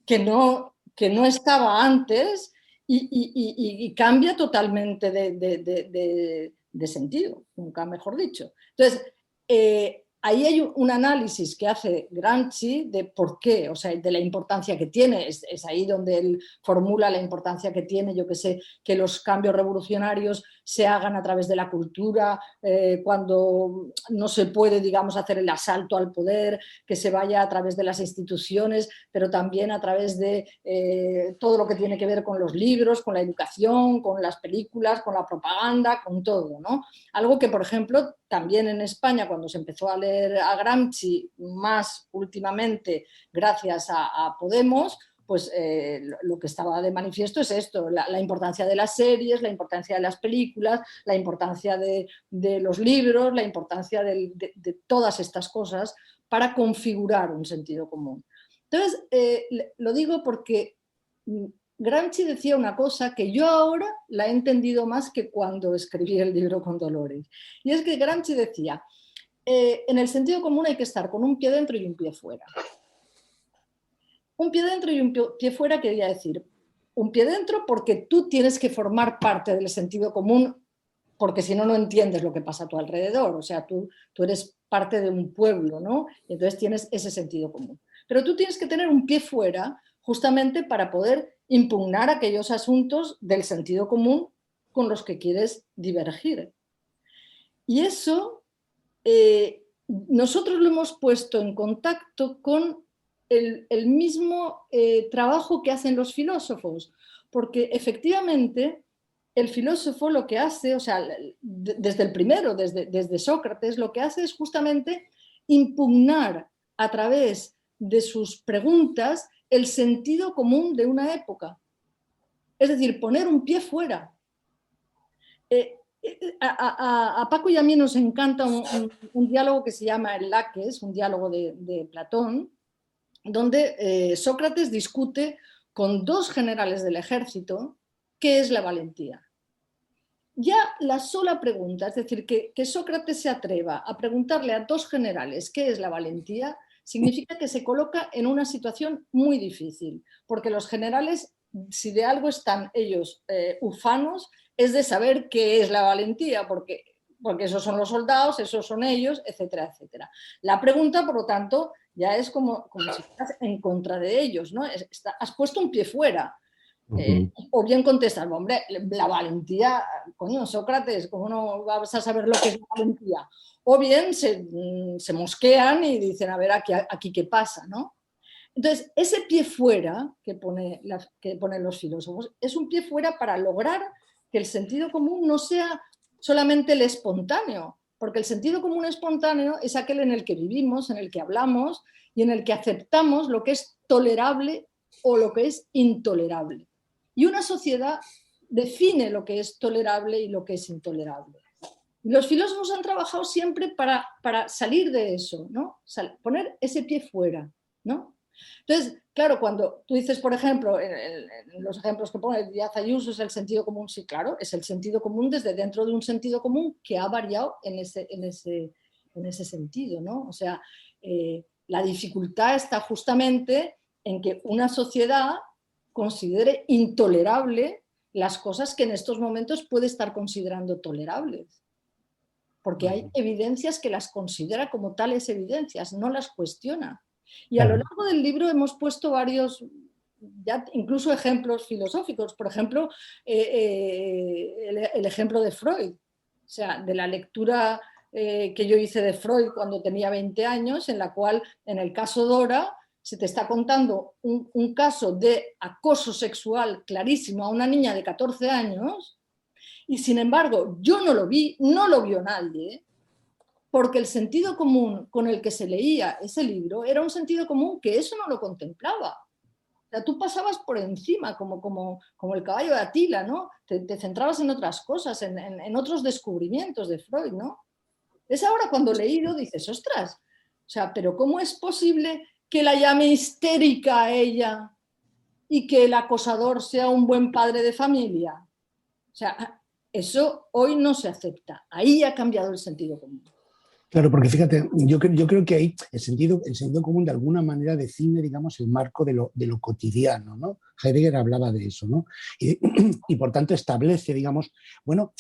que no estaba antes y cambia totalmente de sentido, nunca mejor dicho. Entonces, ahí hay un análisis que hace Gramsci de por qué, o sea, de la importancia que tiene. Es ahí donde él formula la importancia que tiene, yo que sé, que los cambios revolucionarios se hagan a través de la cultura, cuando no se puede, digamos, hacer el asalto al poder, que se vaya a través de las instituciones, pero también a través de todo lo que tiene que ver con los libros, con la educación, con las películas, con la propaganda, con todo, ¿no? Algo que, por ejemplo, también en España, cuando se empezó a leer a Gramsci, más últimamente gracias a Podemos, pues lo que estaba de manifiesto es esto, la importancia de las series, la importancia de las películas, la importancia de los libros, la importancia de todas estas cosas para configurar un sentido común. Entonces, lo digo porque Gramsci decía una cosa que yo ahora la he entendido más que cuando escribí el libro con Dolores. Y es que Gramsci decía, en el sentido común hay que estar con un pie dentro y un pie fuera. Un pie dentro y un pie fuera quería decir, un pie dentro porque tú tienes que formar parte del sentido común porque si no, no entiendes lo que pasa a tu alrededor. O sea, tú eres parte de un pueblo, ¿no? Y entonces tienes ese sentido común. Pero tú tienes que tener un pie fuera justamente para poder impugnar aquellos asuntos del sentido común con los que quieres divergir. Y eso nosotros lo hemos puesto en contacto con el mismo trabajo que hacen los filósofos, porque efectivamente el filósofo lo que hace, o sea, desde el primero, desde Sócrates, lo que hace es justamente impugnar a través de sus preguntas el sentido común de una época. Es decir, poner un pie fuera. A Paco y a mí nos encanta un diálogo que se llama el Laques, un diálogo de Platón, donde Sócrates discute con dos generales del ejército qué es la valentía. Ya la sola pregunta, es decir, que Sócrates se atreva a preguntarle a dos generales qué es la valentía, significa que se coloca en una situación muy difícil, porque los generales, si de algo están ellos ufanos, es de saber qué es la valentía, porque esos son los soldados, esos son ellos, etcétera, etcétera. La pregunta, por lo tanto, ya es como si estás en contra de ellos, ¿no? Has puesto un pie fuera. O bien contestas, hombre, la valentía, coño, Sócrates, ¿cómo no vas a saber lo que es la valentía? O bien se mosquean y dicen, a ver, aquí qué pasa, ¿no? Entonces, ese pie fuera que ponen los filósofos es un pie fuera para lograr que el sentido común no sea solamente el espontáneo, porque el sentido común espontáneo es aquel en el que vivimos, en el que hablamos y en el que aceptamos lo que es tolerable o lo que es intolerable. Y una sociedad define lo que es tolerable y lo que es intolerable. Los filósofos han trabajado siempre para salir de eso, ¿no? Poner ese pie fuera, ¿no? Entonces, claro, cuando tú dices, por ejemplo, en los ejemplos que pone Díaz Ayuso, es el sentido común, sí, claro, es el sentido común desde dentro de un sentido común que ha variado en ese sentido, ¿no? O sea, la dificultad está justamente en que una sociedad considere intolerable las cosas que en estos momentos puede estar considerando tolerables. Porque hay evidencias que las considera como tales evidencias, no las cuestiona. Y a lo largo del libro hemos puesto varios, ya incluso ejemplos filosóficos. Por ejemplo, el ejemplo de Freud. O sea, de la lectura que yo hice de Freud cuando tenía 20 años, en la cual, en el caso Dora, se te está contando un caso de acoso sexual clarísimo a una niña de 14 años y sin embargo yo no lo vi, no lo vio nadie, porque el sentido común con el que se leía ese libro era un sentido común que eso no lo contemplaba. O sea, tú pasabas por encima como el caballo de Atila, ¿no? Te centrabas en otras cosas, en otros descubrimientos de Freud, ¿no? Es ahora cuando leído dices, ostras, o sea, pero ¿cómo es posible que la llame histérica a ella y que el acosador sea un buen padre de familia? O sea, eso hoy no se acepta. Ahí ha cambiado el sentido común. Claro, porque fíjate, yo creo que ahí el sentido común de alguna manera define, digamos, el marco de lo cotidiano, ¿no? Heidegger hablaba de eso, ¿no? Y por tanto establece, digamos, bueno,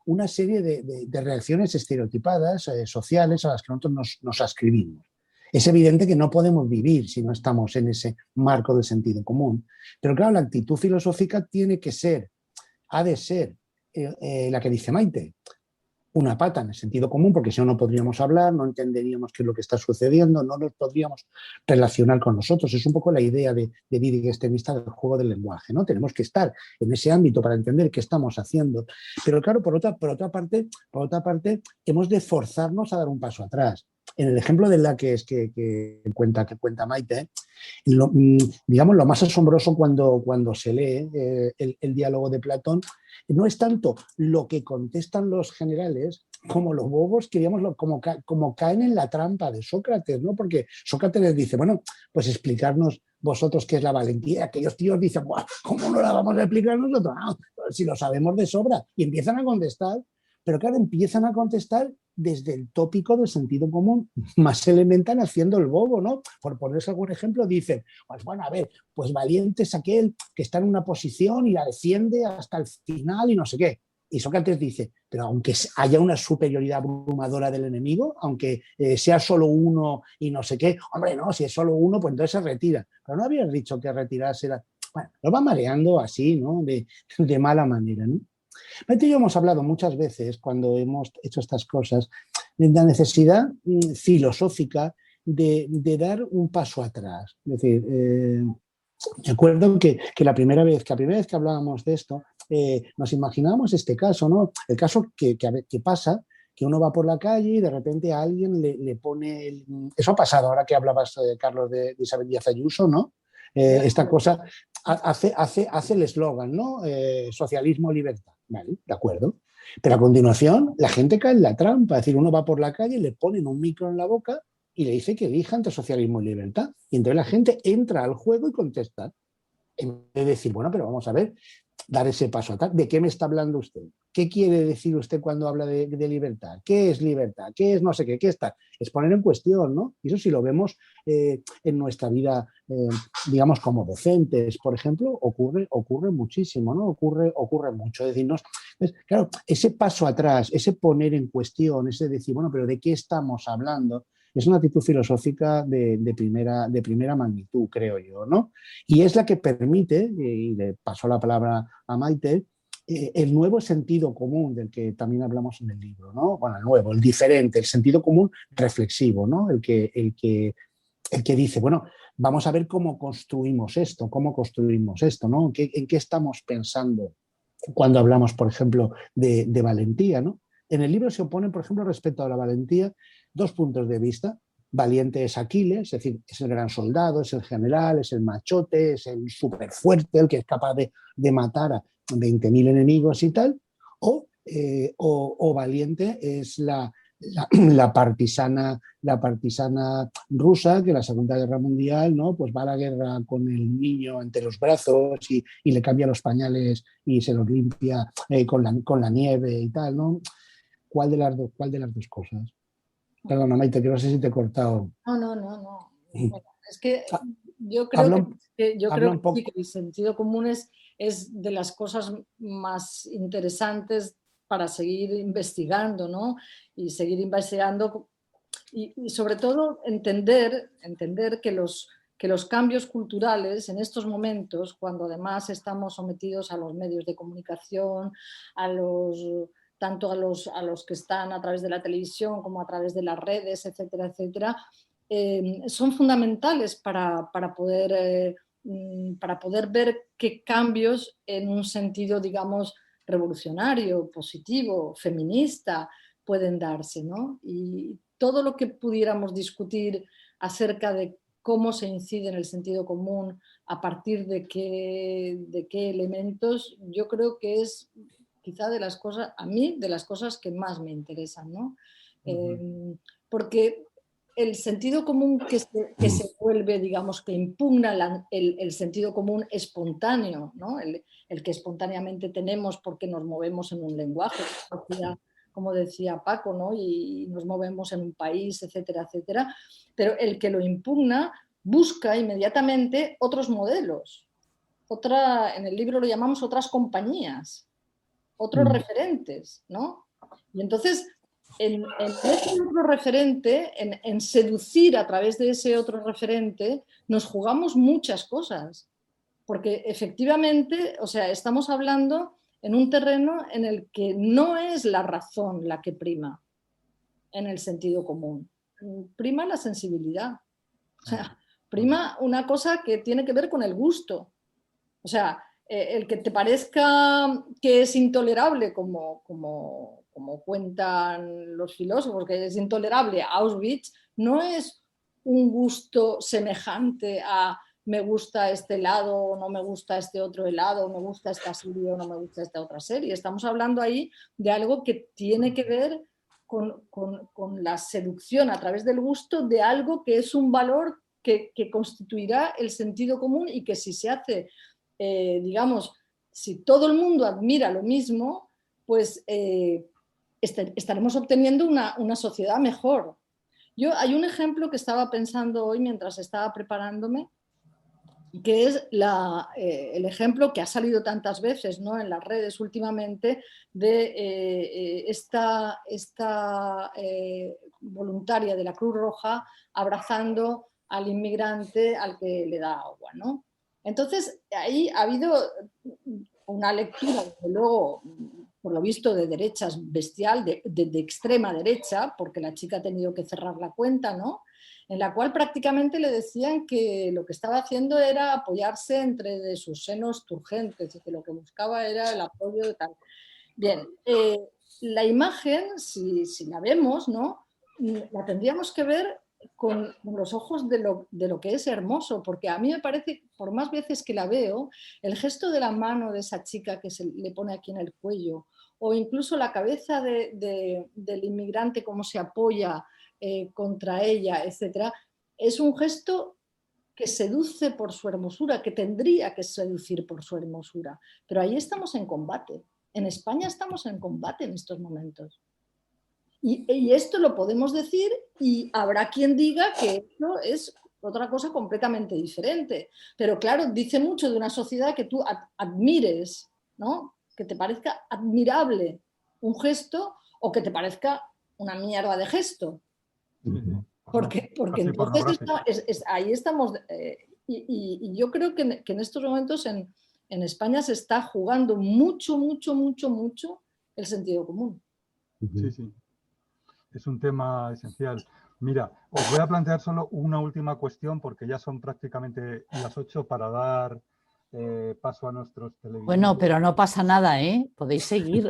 una serie de reacciones estereotipadas, sociales, a las que nosotros nos ascribimos. Es evidente que no podemos vivir si no estamos en ese marco del sentido común. Pero claro, la actitud filosófica ha de ser la que dice Maite, una pata en el sentido común, porque si no, no podríamos hablar, no entenderíamos qué es lo que está sucediendo, no nos podríamos relacionar con nosotros. Es un poco la idea de Wittgensteinista del juego del lenguaje, ¿no? Tenemos que estar en ese ámbito para entender qué estamos haciendo. Pero claro, por otra parte, hemos de forzarnos a dar un paso atrás. En el ejemplo de la que cuenta Maite, digamos, lo más asombroso cuando se lee el diálogo de Platón no es tanto lo que contestan los generales como los bobos que, digamos, como caen en la trampa de Sócrates, ¿no? Porque Sócrates les dice, bueno, pues explicarnos vosotros qué es la valentía. Aquellos tíos dicen, ¿cómo no la vamos a explicar nosotros? No, si lo sabemos de sobra. Y empiezan a contestar, pero claro, empiezan a contestar desde el tópico del sentido común más elemental, haciendo el bobo, ¿no? Por ponerse algún ejemplo, dicen, pues bueno, a ver, pues valiente es aquel que está en una posición y la defiende hasta el final y no sé qué. Y Sócrates dice, pero aunque haya una superioridad abrumadora del enemigo, aunque sea solo uno y no sé qué, hombre, no, si es solo uno, pues entonces se retira. Pero no habías dicho que retirarse era... Bueno, lo va mareando así, ¿no? De mala manera, ¿no? Maite y yo hemos hablado muchas veces, cuando hemos hecho estas cosas, de la necesidad filosófica de dar un paso atrás. Es decir, me acuerdo que la primera vez que hablábamos de esto, nos imaginábamos este caso, ¿no? El caso que pasa, que uno va por la calle y de repente a alguien le pone... Eso ha pasado, ahora que hablabas, Carlos, de Isabel Díaz Ayuso, ¿no? Esta cosa hace el eslogan, ¿no? Socialismo, libertad. Vale, de acuerdo. Pero a continuación la gente cae en la trampa. Es decir, uno va por la calle, le ponen un micro en la boca y le dice que elija entre socialismo y libertad. Y entonces la gente entra al juego y contesta. En vez de decir, bueno, pero vamos a ver, dar ese paso atrás. ¿De qué me está hablando usted? ¿Qué quiere decir usted cuando habla de libertad? ¿Qué es libertad? ¿Qué es no sé qué? ¿Qué está? Es poner en cuestión, ¿no? Y eso, si lo vemos en nuestra vida, digamos, como docentes, por ejemplo, ocurre muchísimo, ¿no? Ocurre mucho. Es decir, claro, ese paso atrás, ese poner en cuestión, ese decir, bueno, pero ¿de qué estamos hablando? Es una actitud filosófica de primera magnitud, creo yo, ¿no? Y es la que permite, y le paso la palabra a Maite, el nuevo sentido común del que también hablamos en el libro, ¿no? Bueno, el nuevo, el diferente, el sentido común reflexivo, ¿no? El que dice, bueno, vamos a ver cómo construimos esto, ¿no? ¿En qué estamos pensando cuando hablamos, por ejemplo, de valentía, ¿no? En el libro se oponen, por ejemplo, respecto a la valentía, dos puntos de vista. Valiente es Aquiles, es decir, es el gran soldado, es el general, es el machote, es el súper fuerte, el que es capaz de matar a 20.000 enemigos y tal, o valiente es la partisana rusa, que en la Segunda Guerra Mundial, ¿no? Pues va a la guerra con el niño entre los brazos y le cambia los pañales y se los limpia con la nieve y tal, ¿no? ¿Cuál de las dos cosas? Perdona, Maite, que no sé si te he cortado. No. Bueno, es que yo creo que sí, que el sentido común es de las cosas más interesantes para seguir investigando, ¿no? Y seguir investigando y sobre todo entender que los cambios culturales en estos momentos, cuando además estamos sometidos a los medios de comunicación, tanto a los que están a través de la televisión como a través de las redes, etcétera, etcétera, son fundamentales para poder ver qué cambios en un sentido, digamos, revolucionario, positivo, feminista pueden darse, ¿no? Y todo lo que pudiéramos discutir acerca de cómo se incide en el sentido común, a partir de qué elementos, yo creo que es quizá de las cosas, a mí, de las cosas que más me interesan, ¿no? Porque el sentido común que se vuelve, digamos, que impugna el sentido común espontáneo, ¿no? El que espontáneamente tenemos porque nos movemos en un lenguaje, como decía Paco, ¿no? Y nos movemos en un país, etcétera, etcétera. Pero el que lo impugna busca inmediatamente otros modelos. En el libro lo llamamos otras compañías, otros referentes, ¿no? Y entonces, en ese otro referente, en seducir a través de ese otro referente, nos jugamos muchas cosas. Porque efectivamente, o sea, estamos hablando en un terreno en el que no es la razón la que prima en el sentido común. Prima la sensibilidad. O sea, prima una cosa que tiene que ver con el gusto. O sea, el que te parezca que es intolerable, como cuentan los filósofos, que es intolerable Auschwitz, no es un gusto semejante a me gusta este helado, no me gusta este otro helado, me gusta esta serie o no me gusta esta otra serie. Estamos hablando ahí de algo que tiene que ver con la seducción a través del gusto de algo que es un valor que constituirá el sentido común y que si se hace, digamos, si todo el mundo admira lo mismo, pues estaremos obteniendo una sociedad mejor. Hay un ejemplo que estaba pensando hoy mientras estaba preparándome, que es el ejemplo que ha salido tantas veces, ¿no?, en las redes últimamente de esta voluntaria de la Cruz Roja abrazando al inmigrante al que le da agua, ¿no? Entonces, ahí ha habido una lectura, desde luego, por lo visto, de derechas bestial, de extrema derecha, porque la chica ha tenido que cerrar la cuenta, ¿no?, en la cual prácticamente le decían que lo que estaba haciendo era apoyarse entre de sus senos turgentes y que lo que buscaba era el apoyo de tal. Bien, la imagen, si la vemos, ¿no?, la tendríamos que ver con los ojos de lo que es hermoso, porque a mí me parece, por más veces que la veo, el gesto de la mano de esa chica que se le pone aquí en el cuello, o incluso la cabeza del inmigrante, cómo se apoya contra ella, etcétera, es un gesto que seduce por su hermosura, que tendría que seducir por su hermosura. Pero ahí estamos en combate. En España estamos en combate en estos momentos. Y esto lo podemos decir y habrá quien diga que esto es otra cosa completamente diferente. Pero claro, dice mucho de una sociedad que tú admires, ¿no?, que te parezca admirable un gesto o que te parezca una mierda de gesto. Porque entonces ahí estamos. Y yo creo que en estos momentos en España se está jugando mucho el sentido común. Sí, sí. Es un tema esencial. Mira, os voy a plantear solo una última cuestión porque ya son prácticamente las 8 para dar paso a nuestros televidentes. Bueno, pero no pasa nada, ¿eh? Podéis seguir.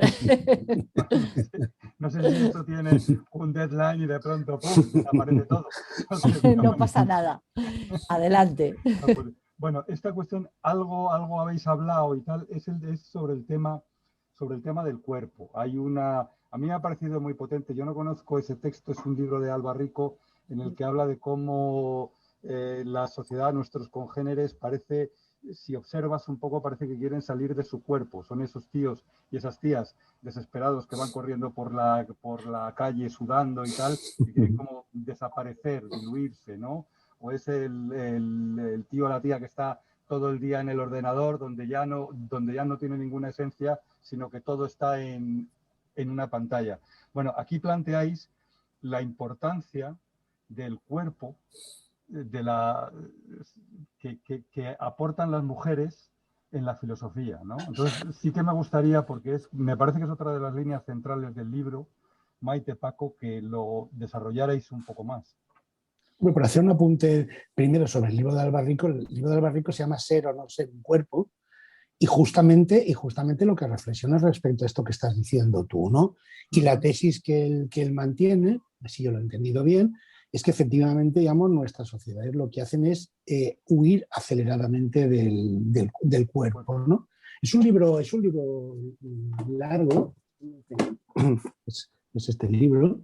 No sé si esto tiene un deadline y de pronto ¡pum!, desaparece todo. No pasa nada. Adelante. Bueno, esta cuestión, algo habéis hablado y tal, es sobre el tema del cuerpo. A mí me ha parecido muy potente. Yo no conozco ese texto, es un libro de Alba Rico en el que habla de cómo la sociedad, nuestros congéneres, parece, si observas un poco, parece que quieren salir de su cuerpo. Son esos tíos y esas tías desesperados que van corriendo por la calle sudando y tal, que quieren como desaparecer, diluirse, ¿no? O es el tío o la tía que está todo el día en el ordenador, donde ya no tiene ninguna esencia, sino que todo está en una pantalla. Bueno, aquí planteáis la importancia del cuerpo que aportan las mujeres en la filosofía, ¿no? Entonces sí que me gustaría, porque me parece que es otra de las líneas centrales del libro, Maite, Paco, que lo desarrollarais un poco más. Bueno, por hacer un apunte primero sobre el libro de Alba Rico, el libro de Alba Rico se llama Ser o no ser un cuerpo, y justamente lo que reflexiona respecto a esto que estás diciendo tú, ¿no? Y la tesis que él mantiene, si yo lo he entendido bien, es que efectivamente, digamos, nuestras sociedades lo que hacen es huir aceleradamente del cuerpo, ¿no? Es un libro largo, es este libro,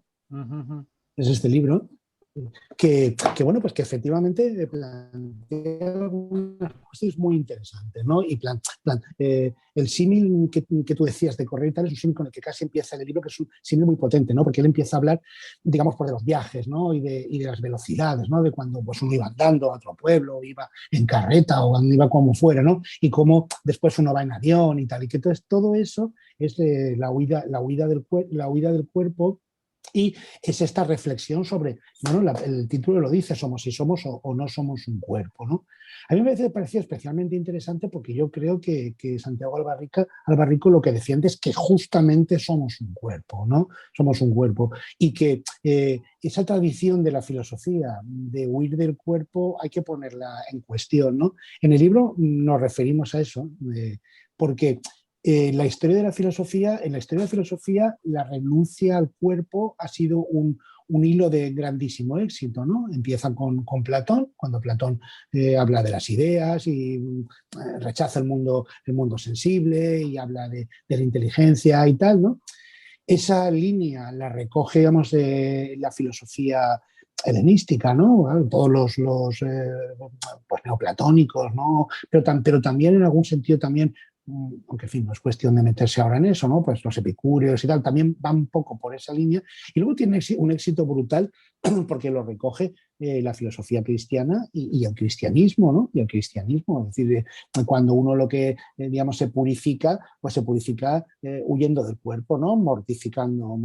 que bueno, pues que efectivamente plantea algunas cosas muy interesantes, ¿no? Y el símil que tú decías de correr y tal es un símil con el que casi empieza el libro, que es un símil muy potente, ¿no? Porque él empieza a hablar, digamos, por de los viajes, ¿no? Y de las velocidades, ¿no? De cuando pues, uno iba andando a otro pueblo, o iba en carreta o iba como fuera, ¿no? Y cómo después uno va en avión y tal. Y que entonces todo eso es la huida del cuerpo. Y es esta reflexión sobre, bueno, el título lo dice, si somos o no somos un cuerpo, ¿no? A mí me pareció especialmente interesante porque yo creo que Santiago Alba Rico lo que defiende es que justamente somos un cuerpo, ¿no? Somos un cuerpo. Y que esa tradición de la filosofía de huir del cuerpo hay que ponerla en cuestión, ¿no? En el libro nos referimos a eso, porque en la historia de la filosofía, la renuncia al cuerpo ha sido un hilo de grandísimo éxito, ¿no? Empieza con Platón, cuando Platón habla de las ideas y rechaza el mundo sensible y habla de la inteligencia y tal, ¿no? Esa línea la recoge, digamos, la filosofía helenística, ¿no? Todos los pues, neoplatónicos, ¿no? Pero también en algún sentido también aunque en fin, no es cuestión de meterse ahora en eso, ¿no? Pues los epicúreos y tal, también van un poco por esa línea. Y luego tiene un éxito brutal porque lo recoge la filosofía cristiana y el cristianismo, ¿no? Y el cristianismo, es decir, cuando uno lo que, digamos, se purifica, pues se purifica huyendo del cuerpo, ¿no? Mortificando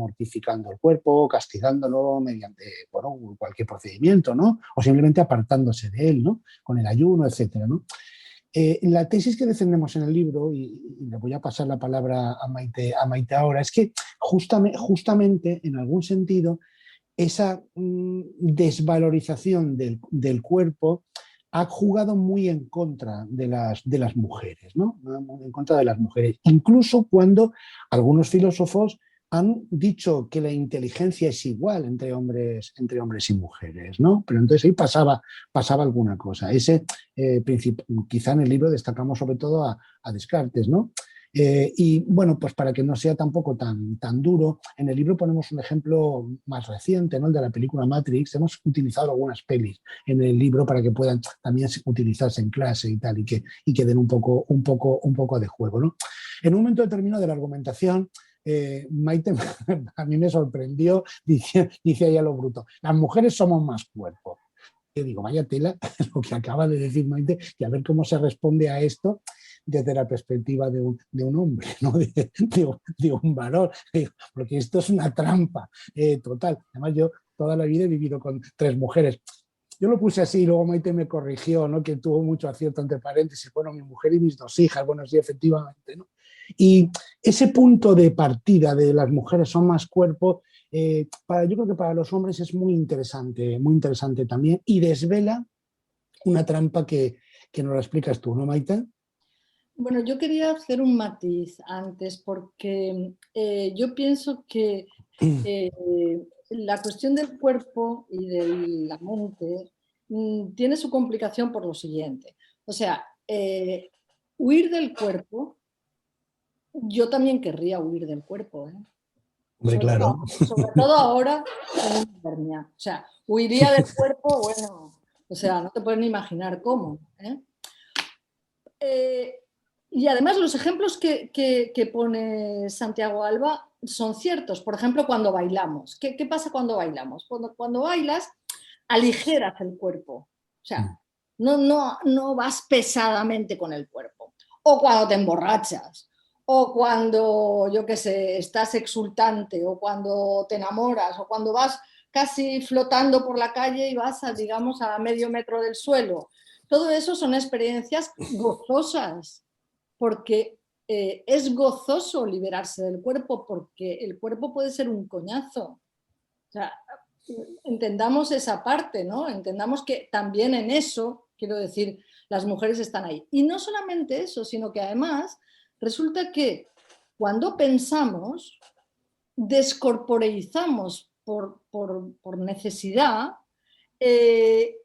el cuerpo, castigándolo mediante, bueno, cualquier procedimiento, ¿no? O simplemente apartándose de él, ¿no? Con el ayuno, etcétera, ¿no? La tesis que defendemos en el libro, y le voy a pasar la palabra a Maite ahora, es que justamente en algún sentido esa desvalorización del cuerpo ha jugado muy en contra de las mujeres, ¿no? En contra de las mujeres. Incluso cuando algunos filósofos han dicho que la inteligencia es igual entre hombres y mujeres, ¿no? Pero entonces ahí pasaba alguna cosa. Quizá en el libro destacamos sobre todo a Descartes, ¿no? Y bueno, pues para que no sea tampoco tan duro, en el libro ponemos un ejemplo más reciente, ¿no? El de la película Matrix. Hemos utilizado algunas pelis en el libro para que puedan también utilizarse en clase y tal, y que den un poco de juego, ¿no? En un momento determinado de la argumentación, Maite a mí me sorprendió, dice ahí a lo bruto, las mujeres somos más cuerpo. Yo digo, vaya tela lo que acaba de decir Maite, y a ver cómo se responde a esto desde la perspectiva de un hombre, ¿no? de un varón, porque esto es una trampa total. Además, yo toda la vida he vivido con 3 mujeres. Yo lo puse así y luego Maite me corrigió, ¿no? Que tuvo mucho acierto entre paréntesis. Bueno, mi mujer y mis 2 hijas, bueno, sí, efectivamente, ¿no? Y ese punto de partida de las mujeres son más cuerpo, yo creo que para los hombres es muy interesante también, y desvela una trampa que nos la explicas tú, ¿no, Maite? Bueno, yo quería hacer un matiz antes porque yo pienso que la cuestión del cuerpo y de la mente tiene su complicación por lo siguiente. O sea, huir del cuerpo, yo también querría huir del cuerpo, ¿eh? Hombre, claro. Sobre todo ahora en Hibernia. O sea, huiría del cuerpo, bueno, o sea, no te puedes ni imaginar cómo, ¿eh? Y además los ejemplos que pone Santiago Alba son ciertos. Por ejemplo, cuando bailamos. ¿Qué pasa cuando bailamos? Cuando bailas, aligeras el cuerpo. O sea, no vas pesadamente con el cuerpo. O cuando te emborrachas. O cuando, yo qué sé, estás exultante. O cuando te enamoras. O cuando vas casi flotando por la calle y vas, digamos, a medio metro del suelo. Todo eso son experiencias gozosas, porque es gozoso liberarse del cuerpo, porque el cuerpo puede ser un coñazo. O sea, entendamos esa parte, ¿no? Entendamos que también en eso, quiero decir, las mujeres están ahí. Y no solamente eso, sino que además resulta que cuando pensamos, descorporeizamos por necesidad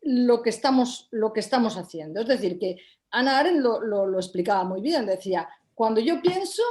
lo que estamos haciendo. Es decir, que Hannah Arendt lo explicaba muy bien, decía, cuando yo pienso,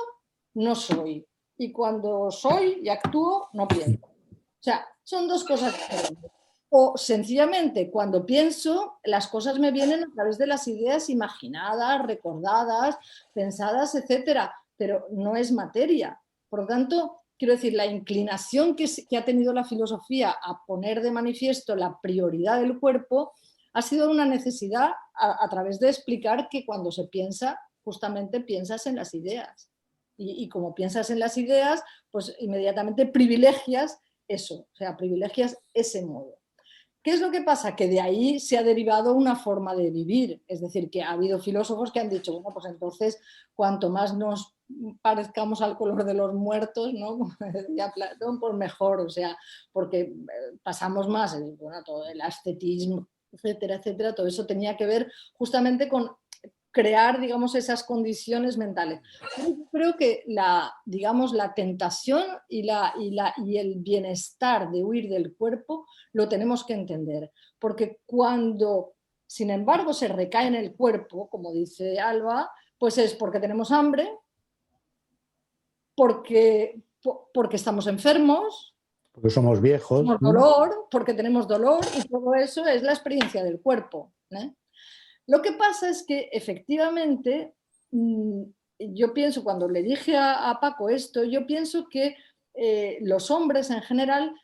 no soy, y cuando soy y actúo, no pienso. O sea, son 2 cosas diferentes. O sencillamente, cuando pienso, las cosas me vienen a través de las ideas imaginadas, recordadas, pensadas, etcétera, pero no es materia. Por lo tanto, quiero decir, la inclinación que ha tenido la filosofía a poner de manifiesto la prioridad del cuerpo ha sido una necesidad a través de explicar que cuando se piensa, justamente piensas en las ideas. Y como piensas en las ideas, pues inmediatamente privilegias eso, o sea, privilegias ese modo. ¿Qué es lo que pasa? Que de ahí se ha derivado una forma de vivir. Es decir, que ha habido filósofos que han dicho, bueno, pues entonces cuanto más nos parezcamos al color de los muertos, ¿no? Como decía Platón, pues mejor, o sea, porque pasamos más, bueno, todo el ascetismo, etcétera, etcétera, todo eso tenía que ver justamente con crear, digamos, esas condiciones mentales. Yo creo que la tentación y el bienestar de huir del cuerpo lo tenemos que entender, porque cuando, sin embargo, se recae en el cuerpo, como dice Alba, pues es porque tenemos hambre, porque estamos enfermos, porque somos viejos, tenemos dolor, porque tenemos dolor, y todo eso es la experiencia del cuerpo, ¿eh? Lo que pasa es que efectivamente yo pienso, cuando le dije a Paco esto, yo pienso que los hombres en general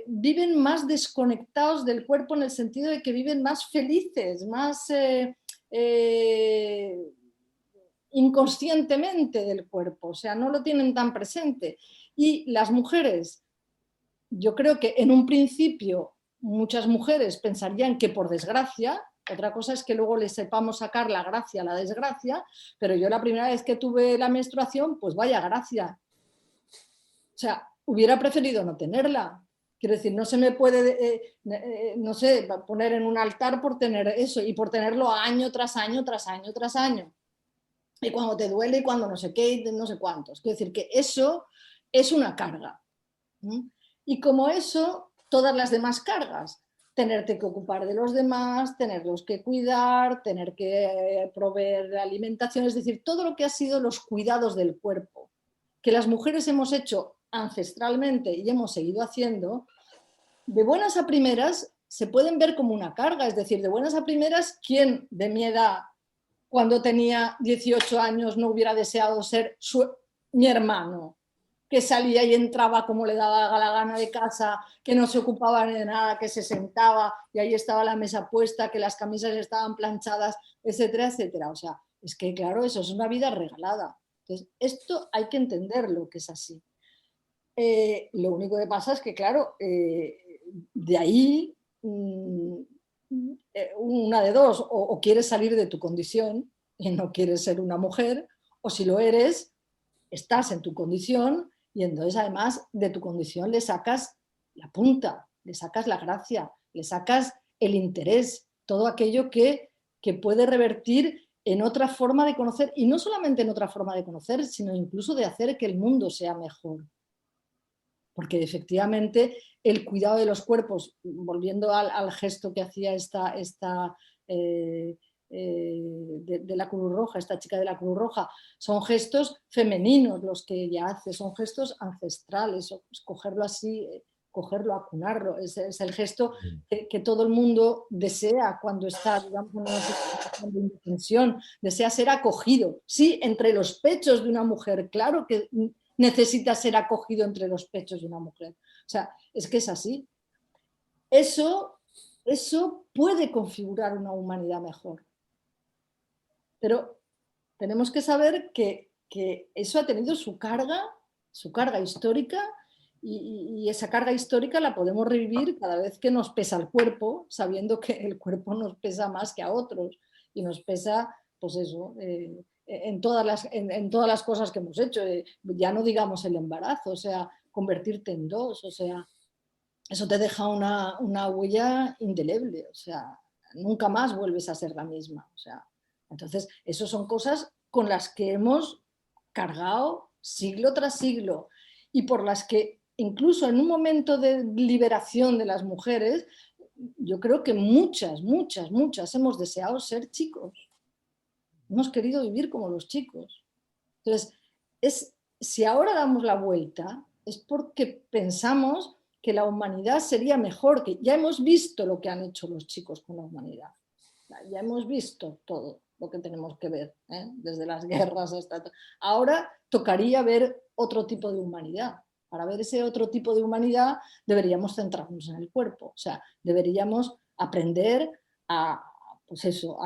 viven más desconectados del cuerpo, en el sentido de que viven más felices, más inconscientemente del cuerpo, o sea, no lo tienen tan presente. Y las mujeres, yo creo que en un principio muchas mujeres pensarían que por desgracia, otra cosa es que luego le sepamos sacar la gracia a la desgracia, pero yo la primera vez que tuve la menstruación, pues vaya gracia. O sea, hubiera preferido no tenerla. Quiero decir, no se me puede, no sé, poner en un altar por tener eso y por tenerlo año tras año, tras año, tras año. Y cuando te duele y cuando no sé qué y no sé cuántos. Quiero decir que eso es una carga. Y como eso, todas las demás cargas. Tenerte que ocupar de los demás, tenerlos que cuidar, tener que proveer alimentación, es decir, todo lo que ha sido los cuidados del cuerpo, que las mujeres hemos hecho ancestralmente y hemos seguido haciendo, de buenas a primeras se pueden ver como una carga, es decir, de buenas a primeras, ¿quién de mi edad, cuando tenía 18 años, no hubiera deseado ser mi hermano? Que salía y entraba como le daba la gana de casa, que no se ocupaba de nada, que se sentaba y ahí estaba la mesa puesta, que las camisas estaban planchadas, etcétera, etcétera. O sea, es que claro, eso es una vida regalada. Entonces, esto hay que entenderlo, que es así. Lo único que pasa es que, claro, de ahí, una de dos, o quieres salir de tu condición y no quieres ser una mujer, o si lo eres, estás en tu condición y entonces además de tu condición le sacas la punta, le sacas la gracia, le sacas el interés, todo aquello que puede revertir en otra forma de conocer, y no solamente en otra forma de conocer, sino incluso de hacer que el mundo sea mejor. Porque efectivamente el cuidado de los cuerpos, volviendo al gesto que hacía de la Cruz Roja, esta chica de la Cruz Roja, son gestos femeninos los que ella hace, son gestos ancestrales, cogerlo así, cogerlo, acunarlo, es el gesto que todo el mundo desea cuando está, digamos, en una situación de indefensión, desea ser acogido, sí, entre los pechos de una mujer, claro que necesita ser acogido entre los pechos de una mujer, o sea, es que es así. Eso puede configurar una humanidad mejor. Pero tenemos que saber que eso ha tenido su carga histórica, y esa carga histórica la podemos revivir cada vez que nos pesa el cuerpo, sabiendo que el cuerpo nos pesa más que a otros y nos pesa, pues eso, en todas las cosas que hemos hecho. Ya no digamos el embarazo, o sea, convertirte en dos, o sea, eso te deja una huella indeleble, o sea, nunca más vuelves a ser la misma, o sea. Entonces, eso son cosas con las que hemos cargado siglo tras siglo y por las que incluso en un momento de liberación de las mujeres, yo creo que muchas hemos deseado ser chicos. Hemos querido vivir como los chicos. Entonces, si ahora damos la vuelta, es porque pensamos que la humanidad sería mejor, que ya hemos visto lo que han hecho los chicos con la humanidad. Ya hemos visto todo lo que tenemos que ver, desde las guerras hasta... Ahora tocaría ver otro tipo de humanidad. Para ver ese otro tipo de humanidad deberíamos centrarnos en el cuerpo. O sea, deberíamos aprender a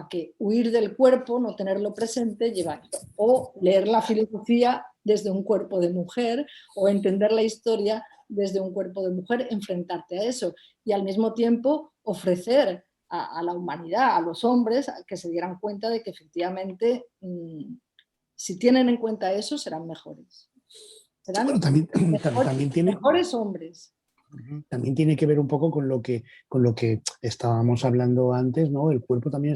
que huir del cuerpo, no tenerlo presente, llevarlo. O leer la filosofía desde un cuerpo de mujer, o entender la historia desde un cuerpo de mujer, enfrentarte a eso. Y al mismo tiempo ofrecer a la humanidad, a los hombres, que se dieran cuenta de que efectivamente, si tienen en cuenta eso, serán mejores. Serán también tiene, mejores hombres. También tiene que ver un poco con lo que estábamos hablando antes, ¿no? El cuerpo también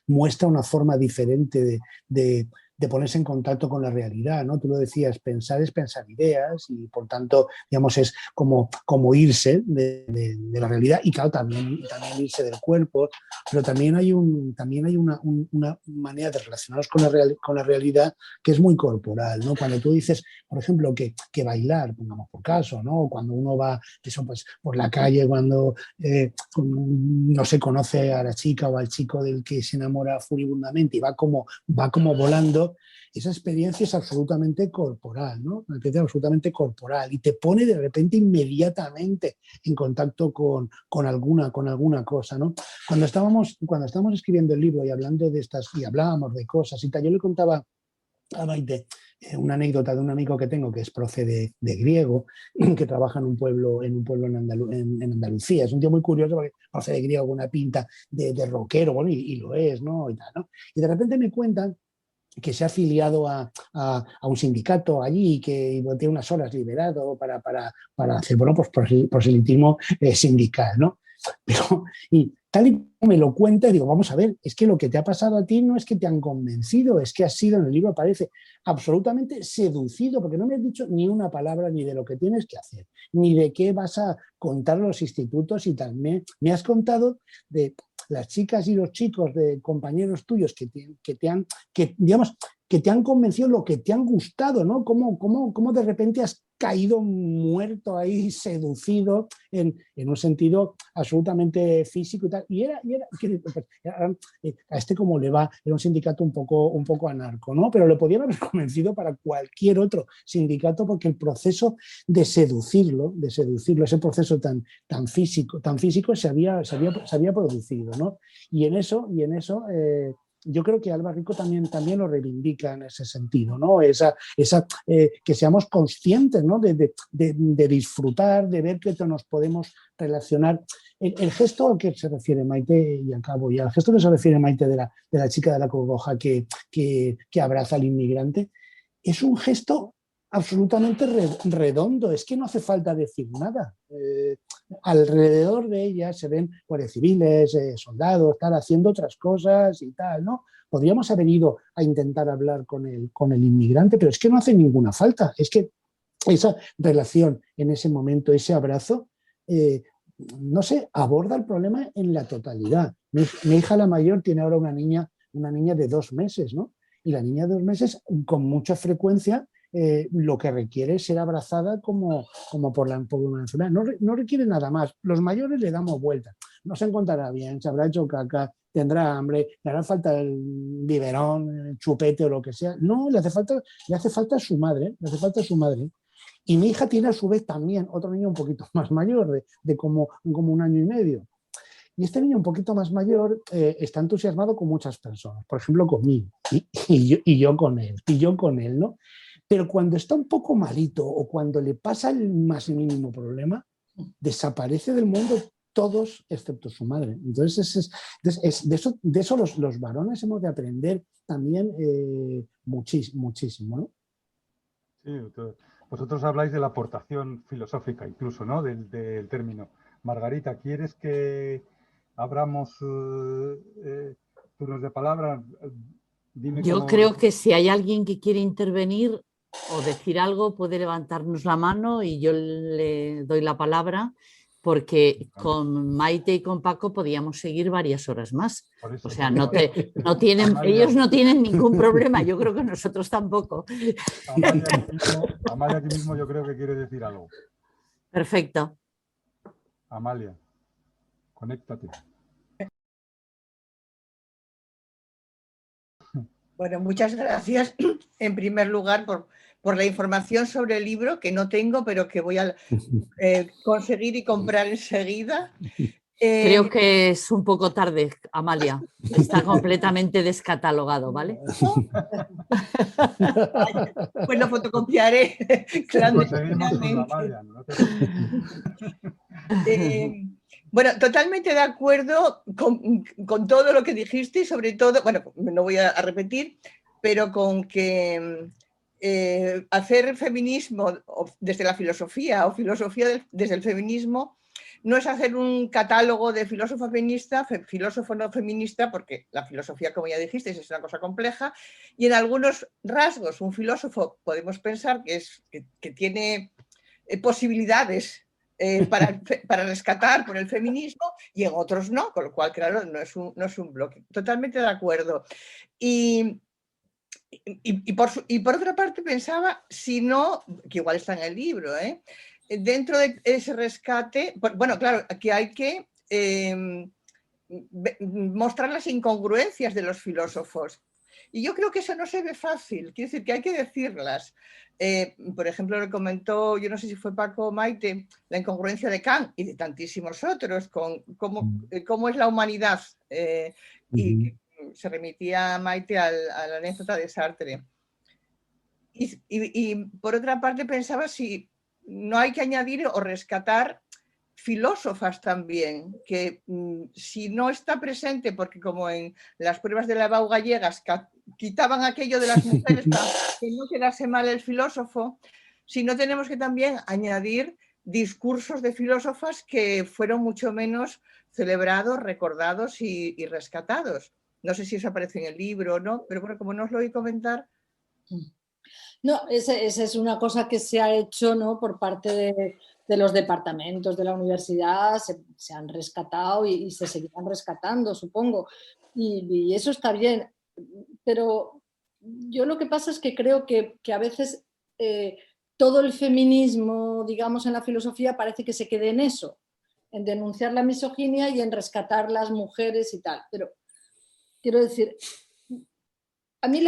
muestra una forma diferente de ponerse en contacto con la realidad, ¿no? Tú lo decías, pensar es pensar ideas y por tanto, digamos, es como irse de la realidad y claro, también irse del cuerpo, pero también hay una manera de relacionarnos con la realidad que es muy corporal, ¿no? Cuando tú dices, por ejemplo, que bailar, pongamos por caso, ¿no? Cuando uno va pues, por la calle, cuando no se conoce a la chica o al chico del que se enamora furibundamente y va como volando, esa experiencia es absolutamente corporal, ¿no? Una experiencia absolutamente corporal y te pone de repente inmediatamente en contacto con alguna cosa, ¿no? Cuando estábamos escribiendo el libro y hablando de estas, y hablábamos de cosas y tal, yo le contaba a Maite una anécdota de un amigo que tengo que es profe de griego, que trabaja en un pueblo en Andalucía. Es un tío muy curioso porque profe de griego con una pinta de rockero, bueno, y lo es, ¿no? Y tal, ¿no? Y de repente me cuentan que se ha afiliado a un sindicato allí, que tiene unas horas liberado para hacer, bueno, pues proselitismo sindical, ¿no? Pero, y tal y como me lo cuenta, digo, vamos a ver, es que lo que te ha pasado a ti no es que te han convencido, es que has sido, en el libro aparece, absolutamente seducido, porque no me has dicho ni una palabra ni de lo que tienes que hacer, ni de qué vas a contar los institutos y tal. Me has contado de las chicas y los chicos de compañeros tuyos que te han convencido, lo que te han gustado, ¿no? Cómo de repente has caído muerto ahí, seducido en un sentido absolutamente físico y tal. Y era a este como le va, era un sindicato un poco anarco, ¿no? Pero le podían haber convencido para cualquier otro sindicato porque el proceso de seducirlo, ese proceso tan físico se había producido, ¿no? Y en eso yo creo que Alba Rico también lo reivindica en ese sentido, ¿no? Que seamos conscientes, ¿no? de disfrutar, de ver que nos podemos relacionar. El gesto al que se refiere Maite, y acabo ya, el gesto que se refiere Maite de la chica de la Cruz Roja que abraza al inmigrante, es un gesto absolutamente redondo, es que no hace falta decir nada. Alrededor de ella se ven guardias civiles, soldados, tal, haciendo otras cosas y tal, ¿no? Podríamos haber ido a intentar hablar con el inmigrante, pero es que no hace ninguna falta. Es que esa relación en ese momento, ese abrazo, no sé, aborda el problema en la totalidad. Mi hija la mayor tiene ahora una niña de 2 meses, ¿no? Y la niña de 2 meses, con mucha frecuencia, lo que requiere es ser abrazada como por una enfermedad. No requiere nada más. Los mayores le damos vuelta. No se encontrará bien, se habrá hecho caca, tendrá hambre, le hará falta el biberón, el chupete o lo que sea. No, le hace falta su madre, le hace falta su madre. Y mi hija tiene a su vez también otro niño un poquito más mayor, de como 1 año y medio. Y este niño un poquito más mayor está entusiasmado con muchas personas, por ejemplo conmigo, y yo con él, ¿no? Pero cuando está un poco malito o cuando le pasa el más mínimo problema, desaparece del mundo todos excepto su madre. Entonces, de eso los varones hemos de aprender también muchísimo, ¿no? Sí, vosotros habláis de la aportación filosófica incluso, ¿no? Del término. Margarita, ¿quieres que abramos turnos de palabra? Dime. Yo creo que si hay alguien que quiere intervenir o decir algo, puede levantarnos la mano y yo le doy la palabra, porque con Maite y con Paco podíamos seguir varias horas más. O sea, ellos no tienen ningún problema, yo creo que nosotros tampoco. Amalia aquí mismo yo creo que quiere decir algo. Perfecto. Amalia, conéctate. Bueno, muchas gracias en primer lugar por la información sobre el libro, que no tengo, pero que voy a conseguir y comprar enseguida. Creo que es un poco tarde, Amalia. Está completamente descatalogado, ¿vale? Pues lo fotocopiaré clandestinamente. Bueno, totalmente de acuerdo con todo lo que dijiste y sobre todo, bueno, no voy a repetir, pero con que hacer feminismo desde la filosofía o filosofía desde el feminismo no es hacer un catálogo de filósofo feminista, filósofo no feminista, porque la filosofía, como ya dijiste, es una cosa compleja y en algunos rasgos un filósofo podemos pensar que tiene posibilidades para rescatar por el feminismo y en otros no, con lo cual, claro, no es un bloque. Totalmente de acuerdo. Y por otra parte pensaba, si no, que igual está en el libro, dentro de ese rescate, bueno, claro, que hay que mostrar las incongruencias de los filósofos. Y yo creo que eso no se ve fácil, quiero decir que hay que decirlas. Por ejemplo, le comentó, yo no sé si fue Paco o Maite, la incongruencia de Kant y de tantísimos otros, con cómo es la humanidad. Y se remitía Maite a la anécdota de Sartre. Y por otra parte pensaba si no hay que añadir o rescatar filósofas también, que si no está presente, porque como en las pruebas de la EBAU gallegas quitaban aquello de las mujeres para que no quedase mal el filósofo, si no tenemos que también añadir discursos de filósofas que fueron mucho menos celebrados, recordados y rescatados. No sé si eso aparece en el libro o no, pero bueno, como no os lo oí comentar. No, esa es una cosa que se ha hecho, ¿no?, por parte de los departamentos de la universidad, se han rescatado y se seguirán rescatando, supongo, y eso está bien, pero yo lo que pasa es que creo que a veces todo el feminismo, digamos, en la filosofía parece que se quede en eso, en denunciar la misoginia y en rescatar las mujeres y tal, pero quiero decir, a mí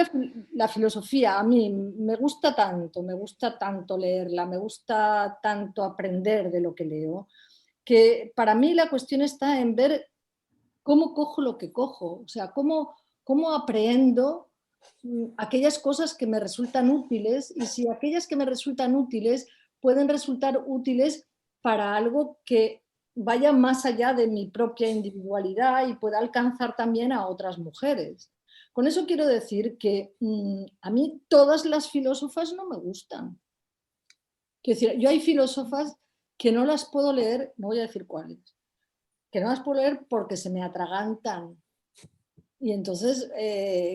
la filosofía, a mí me gusta tanto leerla, me gusta tanto aprender de lo que leo, que para mí la cuestión está en ver cómo cojo lo que cojo, o sea, cómo aprehendo aquellas cosas que me resultan útiles y si aquellas que me resultan útiles pueden resultar útiles para algo que vaya más allá de mi propia individualidad y pueda alcanzar también a otras mujeres. Con eso quiero decir que a mí todas las filósofas no me gustan. Quiero decir, yo hay filósofas que no las puedo leer, no voy a decir cuáles, que no las puedo leer porque se me atragantan. Y entonces,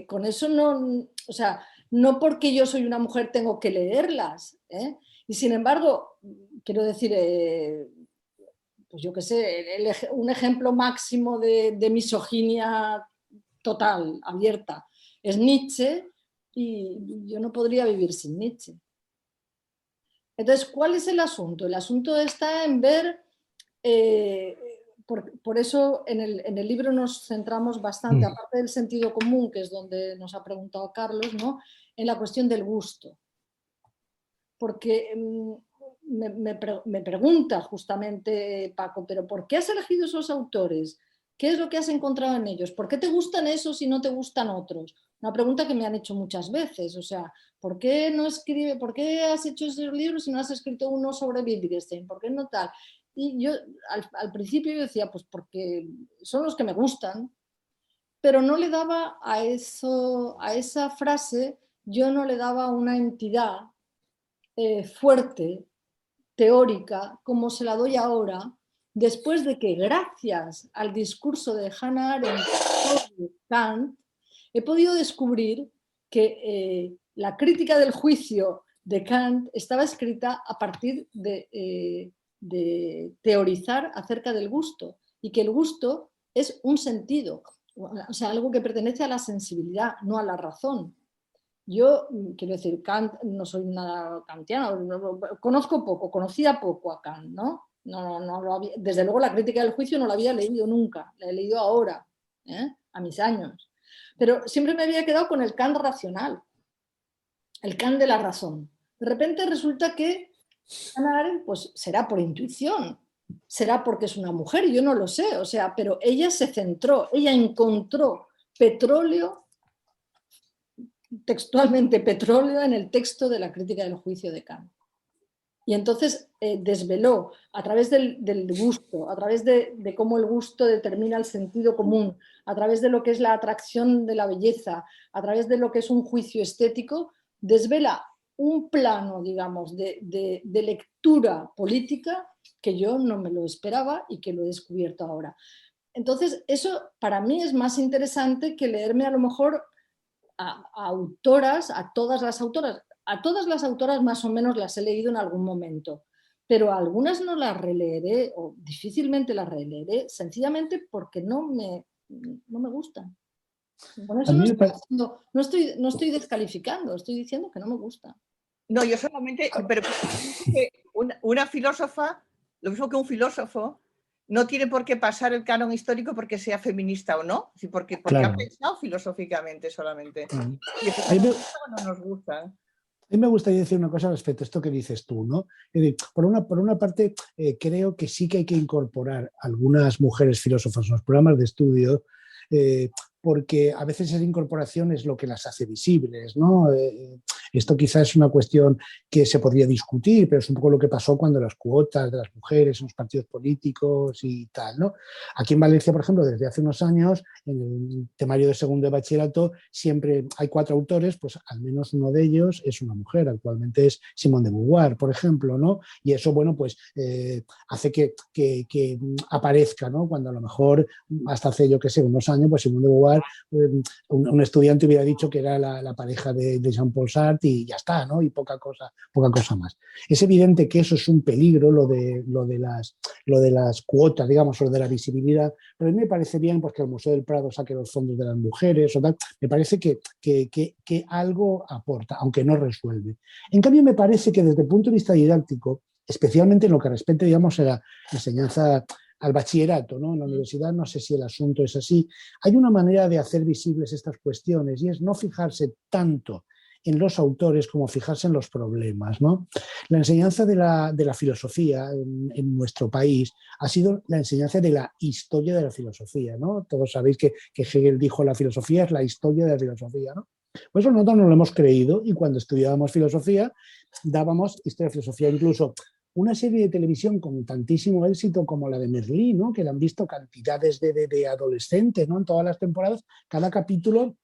con eso no, o sea, no porque yo soy una mujer tengo que leerlas, ¿eh? Y sin embargo, quiero decir, pues yo qué sé, un ejemplo máximo de misoginia total, abierta, es Nietzsche y yo no podría vivir sin Nietzsche. Entonces, ¿cuál es el asunto? El asunto está en ver, por eso en el libro nos centramos bastante, aparte del sentido común, que es donde nos ha preguntado Carlos, ¿no?, en la cuestión del gusto. Porque me pregunta justamente Paco, ¿pero por qué has elegido esos autores? ¿Qué es lo que has encontrado en ellos? ¿Por qué te gustan esos y no te gustan otros? Una pregunta que me han hecho muchas veces, o sea, ¿por qué has hecho esos libros si no has escrito uno sobre Wittgenstein? ¿Por qué no tal? Y yo al principio yo decía, pues porque son los que me gustan, pero no le daba a esa frase, yo no le daba una entidad fuerte, teórica, como se la doy ahora, después de que gracias al discurso de Hannah Arendt sobre Kant, he podido descubrir que la crítica del juicio de Kant estaba escrita a partir de teorizar acerca del gusto y que el gusto es un sentido, o sea, algo que pertenece a la sensibilidad, no a la razón. Yo, quiero decir, Kant, no soy nada kantiano, conocía poco a Kant, ¿no? No lo había, desde luego la crítica del juicio no la había leído nunca, la he leído ahora, a mis años. Pero siempre me había quedado con el Kant racional, el Kant de la razón. De repente resulta que Hannah Arendt, pues será por intuición, será porque es una mujer, yo no lo sé, o sea, pero ella se centró, ella encontró petróleo, textualmente petróleo, en el texto de la crítica del juicio de Kant. Y entonces desveló a través del gusto, a través de cómo el gusto determina el sentido común, a través de lo que es la atracción de la belleza, a través de lo que es un juicio estético, desvela un plano, digamos, de lectura política que yo no me lo esperaba y que lo he descubierto ahora. Entonces, eso para mí es más interesante que leerme a lo mejor a autoras, a todas las autoras más o menos las he leído en algún momento, pero algunas no las releeré o difícilmente las releeré sencillamente porque no me gustan. Con eso no estoy descalificando, estoy diciendo que no me gusta. No, yo solamente, pero una filósofa, lo mismo que un filósofo, no tiene por qué pasar el canon histórico porque sea feminista o no, porque Claro. ha pensado filosóficamente solamente. Y eso A mí no nos gusta. A mí me gustaría decir una cosa respecto a esto que dices tú, ¿no? Es decir, por una parte, creo que sí que hay que incorporar algunas mujeres filósofas en los programas de estudio, porque a veces esa incorporación es lo que las hace visibles, ¿no? Esto quizás es una cuestión que se podría discutir, pero es un poco lo que pasó cuando las cuotas de las mujeres en los partidos políticos y tal, ¿no? Aquí en Valencia, por ejemplo, desde hace unos años, en el temario de segundo de bachillerato, siempre hay 4 autores, pues al menos uno de ellos es una mujer, actualmente es Simone de Beauvoir, por ejemplo, ¿no? Y eso, bueno, pues hace que aparezca, ¿no? Cuando a lo mejor, hasta hace, yo qué sé, unos años, pues Simone de Beauvoir, un estudiante hubiera dicho que era la pareja de Jean-Paul Sartre y ya está, ¿no? Y poca cosa más. Es evidente que eso es un peligro, lo de las cuotas, digamos, o de la visibilidad, pero a mí me parece bien porque el Museo del Prado saque los fondos de las mujeres o tal, me parece que algo aporta, aunque no resuelve. En cambio, me parece que desde el punto de vista didáctico, especialmente en lo que respecta, digamos, a la enseñanza al bachillerato, ¿no? En la universidad no sé si el asunto es así. Hay una manera de hacer visibles estas cuestiones y es no fijarse tanto en los autores como fijarse en los problemas, ¿no? La enseñanza de la filosofía en nuestro país ha sido la enseñanza de la historia de la filosofía, ¿no? Todos sabéis que Hegel dijo la filosofía es la historia de la filosofía, ¿no? Pues eso nosotros nos lo hemos creído y cuando estudiábamos filosofía dábamos historia de filosofía, incluso una serie de televisión con tantísimo éxito como la de Merlí, ¿no? Que la han visto cantidades de adolescentes, ¿no? En todas las temporadas, cada capítulo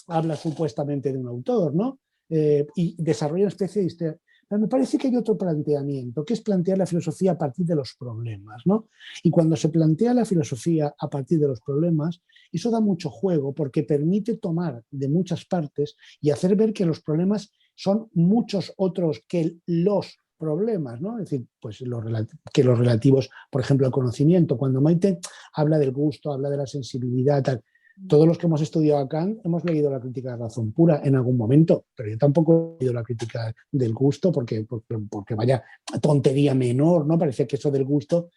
habla supuestamente de un autor, ¿no? Y desarrolla una especie de historia. Pero me parece que hay otro planteamiento, que es plantear la filosofía a partir de los problemas, ¿no? Y cuando se plantea la filosofía a partir de los problemas, eso da mucho juego porque permite tomar de muchas partes y hacer ver que los problemas son muchos otros que los problemas, ¿no? Es decir, pues que los relativos, por ejemplo, al conocimiento. Cuando Maite habla del gusto, habla de la sensibilidad, tal, todos los que hemos estudiado a Kant hemos leído la crítica de razón pura en algún momento, pero yo tampoco he leído la crítica del gusto porque vaya tontería menor, ¿no? Parece que eso del gusto,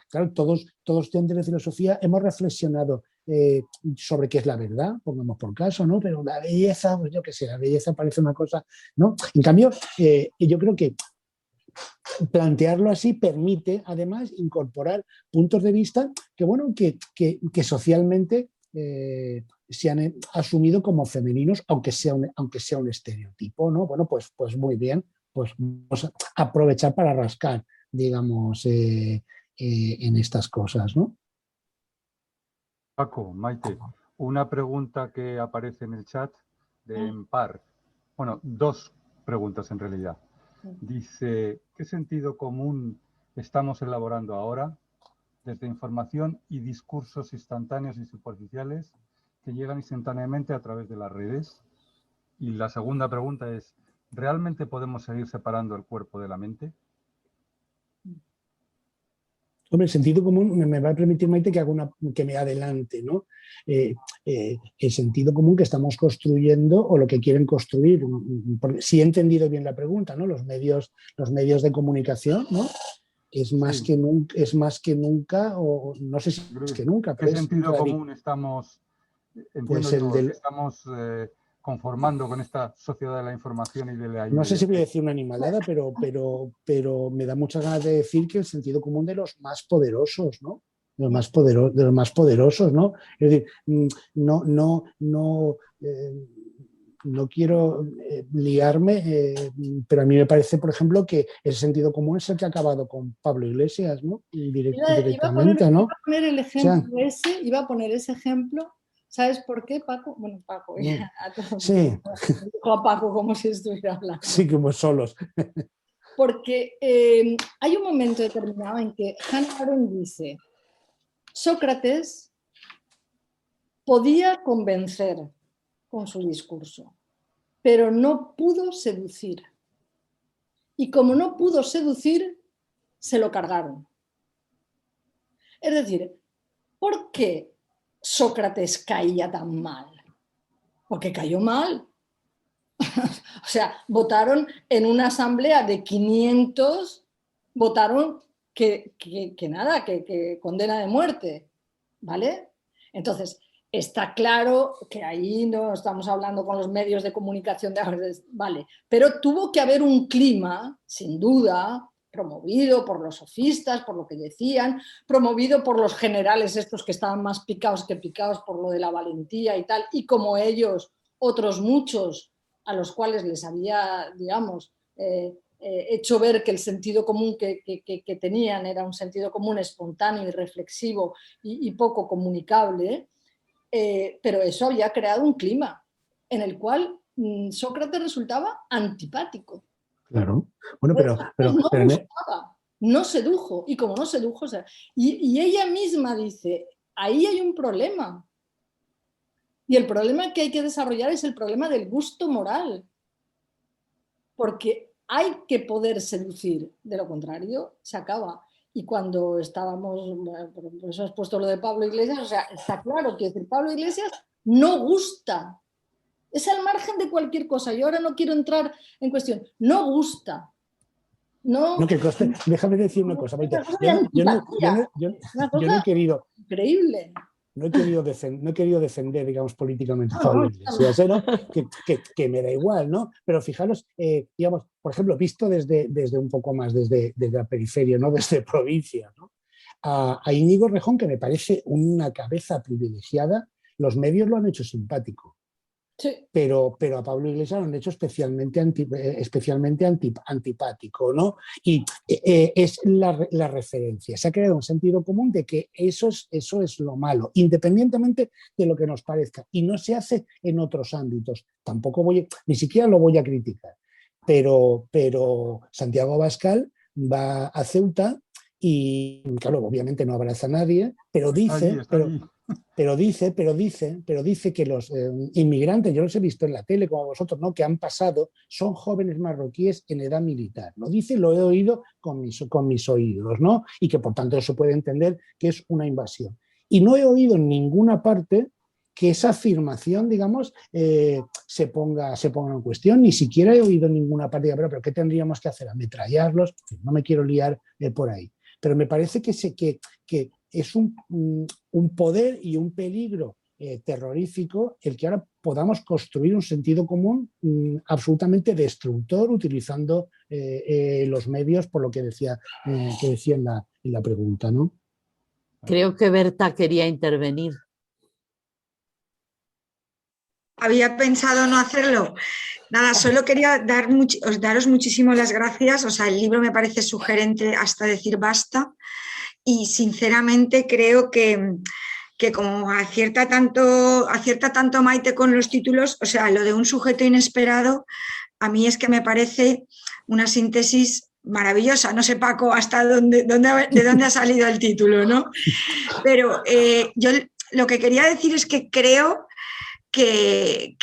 claro, todos estudiantes de filosofía hemos reflexionado sobre qué es la verdad, pongamos por caso, ¿no? Pero la belleza, pues yo qué sé, la belleza parece una cosa, ¿no? En cambio, yo creo que plantearlo así permite además incorporar puntos de vista que, bueno, que socialmente se han asumido como femeninos, aunque sea un estereotipo, ¿no? Bueno, pues muy bien, pues vamos a aprovechar para rascar, digamos, en estas cosas, ¿no? Paco, Maite, una pregunta que aparece en el chat de Empar. Bueno, 2 preguntas en realidad. Dice, ¿qué sentido común estamos elaborando ahora desde información y discursos instantáneos y superficiales que llegan instantáneamente a través de las redes? Y la segunda pregunta es, ¿realmente podemos seguir separando el cuerpo de la mente? Hombre, el sentido común me va a permitir, Maite, que me adelante, ¿no? El sentido común que estamos construyendo o lo que quieren construir. Si he entendido bien la pregunta, ¿no? Los medios de comunicación, ¿no? Es más que nunca, o no sé si es que nunca. ¿Qué sentido común estamos, pues estamos conformando con esta sociedad de la información y de la... No sé si voy a decir una animalada, pero me da muchas ganas de decir que el sentido común de los más poderosos, ¿no? De los más poderosos, ¿no? Es decir, no quiero liarme, pero a mí me parece, por ejemplo, que el sentido común es el que ha acabado con Pablo Iglesias, ¿no? Directamente, ¿no? Iba a poner ese ejemplo. ¿Sabes por qué, Paco? Bueno, Paco, a todos. Sí. Dijo a Paco como si estuviera hablando. Sí, como solos. Porque hay un momento determinado en que Hannah Arendt dice, Sócrates podía convencer con su discurso, pero no pudo seducir. Y como no pudo seducir, se lo cargaron. Es decir, ¿por qué Sócrates caía tan mal? Porque cayó mal. O sea, votaron en una asamblea de 500, votaron que condena de muerte, ¿vale? Entonces, está claro que ahí no estamos hablando con los medios de comunicación, vale, pero tuvo que haber un clima, sin duda, promovido por los sofistas, por lo que decían, promovido por los generales estos que estaban más picados que picados por lo de la valentía y tal, y como ellos, otros muchos a los cuales les había, digamos, hecho ver que el sentido común que tenían era un sentido común espontáneo y reflexivo y poco comunicable, pero eso había creado un clima en el cual Sócrates resultaba antipático. Claro. Bueno, no sedujo, y como no sedujo, o sea, y ella misma dice, ahí hay un problema. Y el problema que hay que desarrollar es el problema del gusto moral. Porque hay que poder seducir, de lo contrario, se acaba. Y cuando estábamos, bueno, por eso has puesto lo de Pablo Iglesias, o sea, está claro que decir, Pablo Iglesias no gusta. Es al margen de cualquier cosa. Yo ahora no quiero entrar en cuestión. No gusta. No, que coste, déjame decir una cosa, Maite. Yo no he querido... Increíble. No he querido defender, digamos, políticamente a Pablo Iglesias, ¿no? que me da igual, ¿no? Pero fijaros, digamos, por ejemplo, visto desde un poco más, desde la periferia, ¿no? Desde provincia, ¿no? A Íñigo Errejón, que me parece una cabeza privilegiada, los medios lo han hecho simpático. Sí. Pero a Pablo Iglesias lo han hecho especialmente antipático, ¿no? Y es la referencia. Se ha creado un sentido común de que eso es lo malo, independientemente de lo que nos parezca. Y no se hace en otros ámbitos. Ni siquiera lo voy a criticar. Pero Santiago Abascal va a Ceuta y, claro, obviamente no abraza a nadie, pero dice... Pero dice que los inmigrantes, yo los he visto en la tele como vosotros, ¿no? Que han pasado, son jóvenes marroquíes en edad militar. Lo dice, lo he oído con mis oídos, ¿no? Y que por tanto eso puede entender que es una invasión. Y no he oído en ninguna parte que esa afirmación, digamos, se ponga en cuestión. Ni siquiera he oído en ninguna parte, pero ¿qué tendríamos que hacer? ¿Ametrallarlos? No me quiero liar por ahí. Pero me parece que es un poder y un peligro terrorífico el que ahora podamos construir un sentido común absolutamente destructor utilizando los medios, por lo que decía en la pregunta, ¿no? Creo que Berta quería intervenir. Había pensado no hacerlo. Nada, solo quería daros muchísimo las gracias. O sea, el libro me parece sugerente hasta decir basta. Y sinceramente creo que como acierta tanto Maite con los títulos, o sea, lo de un sujeto inesperado, a mí es que me parece una síntesis maravillosa. No sé, Paco, hasta de dónde ha salido el título, ¿no? Pero yo lo que quería decir es que creo que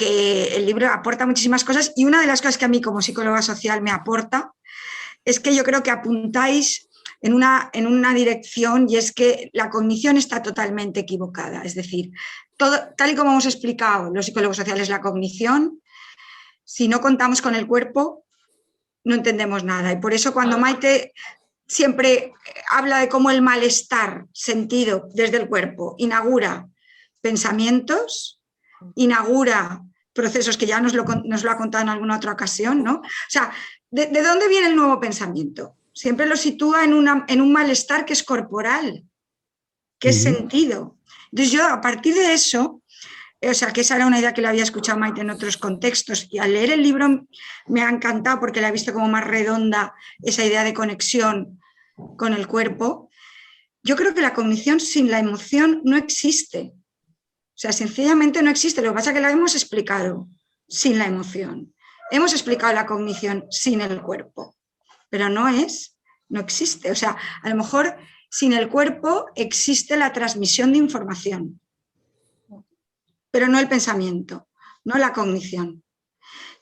el libro aporta muchísimas cosas, y una de las cosas que a mí como psicóloga social me aporta es que yo creo que apuntáis en una dirección, y es que la cognición está totalmente equivocada. Es decir, tal y como hemos explicado los psicólogos sociales, la cognición, si no contamos con el cuerpo, no entendemos nada. Y por eso cuando Maite siempre habla de cómo el malestar sentido desde el cuerpo inaugura pensamientos, inaugura procesos que ya nos lo ha contado en alguna otra ocasión, ¿no? O sea, ¿de dónde viene el nuevo pensamiento? Siempre lo sitúa en un malestar que es corporal, que es sentido. Entonces yo, a partir de eso, o sea, que esa era una idea que le había escuchado Maite en otros contextos, y al leer el libro me ha encantado porque la he visto como más redonda esa idea de conexión con el cuerpo. Yo creo que la cognición sin la emoción no existe. O sea, sencillamente no existe. Lo que pasa es que la hemos explicado sin la emoción. Hemos explicado la cognición sin el cuerpo, pero no existe. O sea, a lo mejor sin el cuerpo existe la transmisión de información, pero no el pensamiento, no la cognición.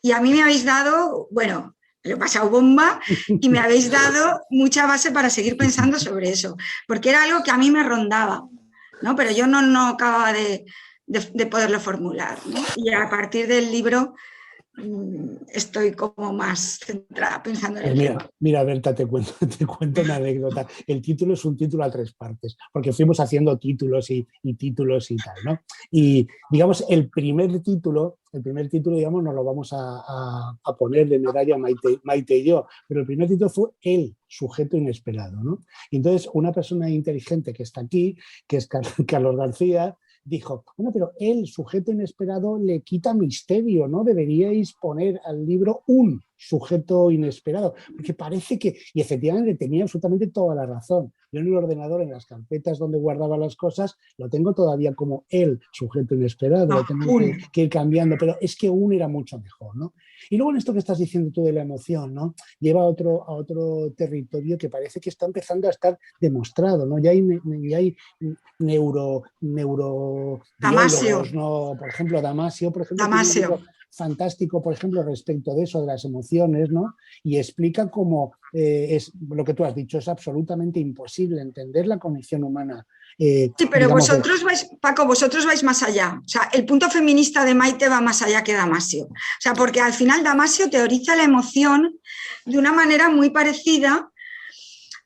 Y a mí me habéis dado, bueno, lo he pasado bomba, y me habéis dado mucha base para seguir pensando sobre eso, porque era algo que a mí me rondaba, ¿no? Pero yo no acababa de poderlo formular, ¿no? Y a partir del libro estoy como más centrada pensando en el tema. Mira, Berta, te cuento una anécdota. El título es un título a 3 partes, porque fuimos haciendo títulos y títulos y tal, ¿no? Y, digamos, el primer título, digamos, nos lo vamos a poner de medalla Maite y yo, pero el primer título fue El sujeto inesperado, ¿no? Y entonces, una persona inteligente que está aquí, que es Carlos García, dijo, bueno, pero el sujeto inesperado le quita misterio, ¿no? Deberíais poner al libro un sujeto inesperado, porque parece que, y efectivamente tenía absolutamente toda la razón. Yo en el ordenador, en las carpetas donde guardaba las cosas, lo tengo todavía como el sujeto inesperado, lo tengo que ir cambiando, pero es que un era mucho mejor, ¿no? Y luego en esto que estás diciendo tú de la emoción, ¿no? Lleva a otro territorio que parece que está empezando a estar demostrado, ¿no? Ya hay Damasio, ¿no? Por ejemplo, Damasio, tiene un libro fantástico, por ejemplo, respecto de eso, de las emociones, ¿no? Y explica cómo es lo que tú has dicho, es absolutamente imposible entender la condición humana. Sí, pero vosotros vais, Paco, vosotros vais más allá. O sea, el punto feminista de Maite va más allá que Damasio. O sea, porque al final Damasio teoriza la emoción de una manera muy parecida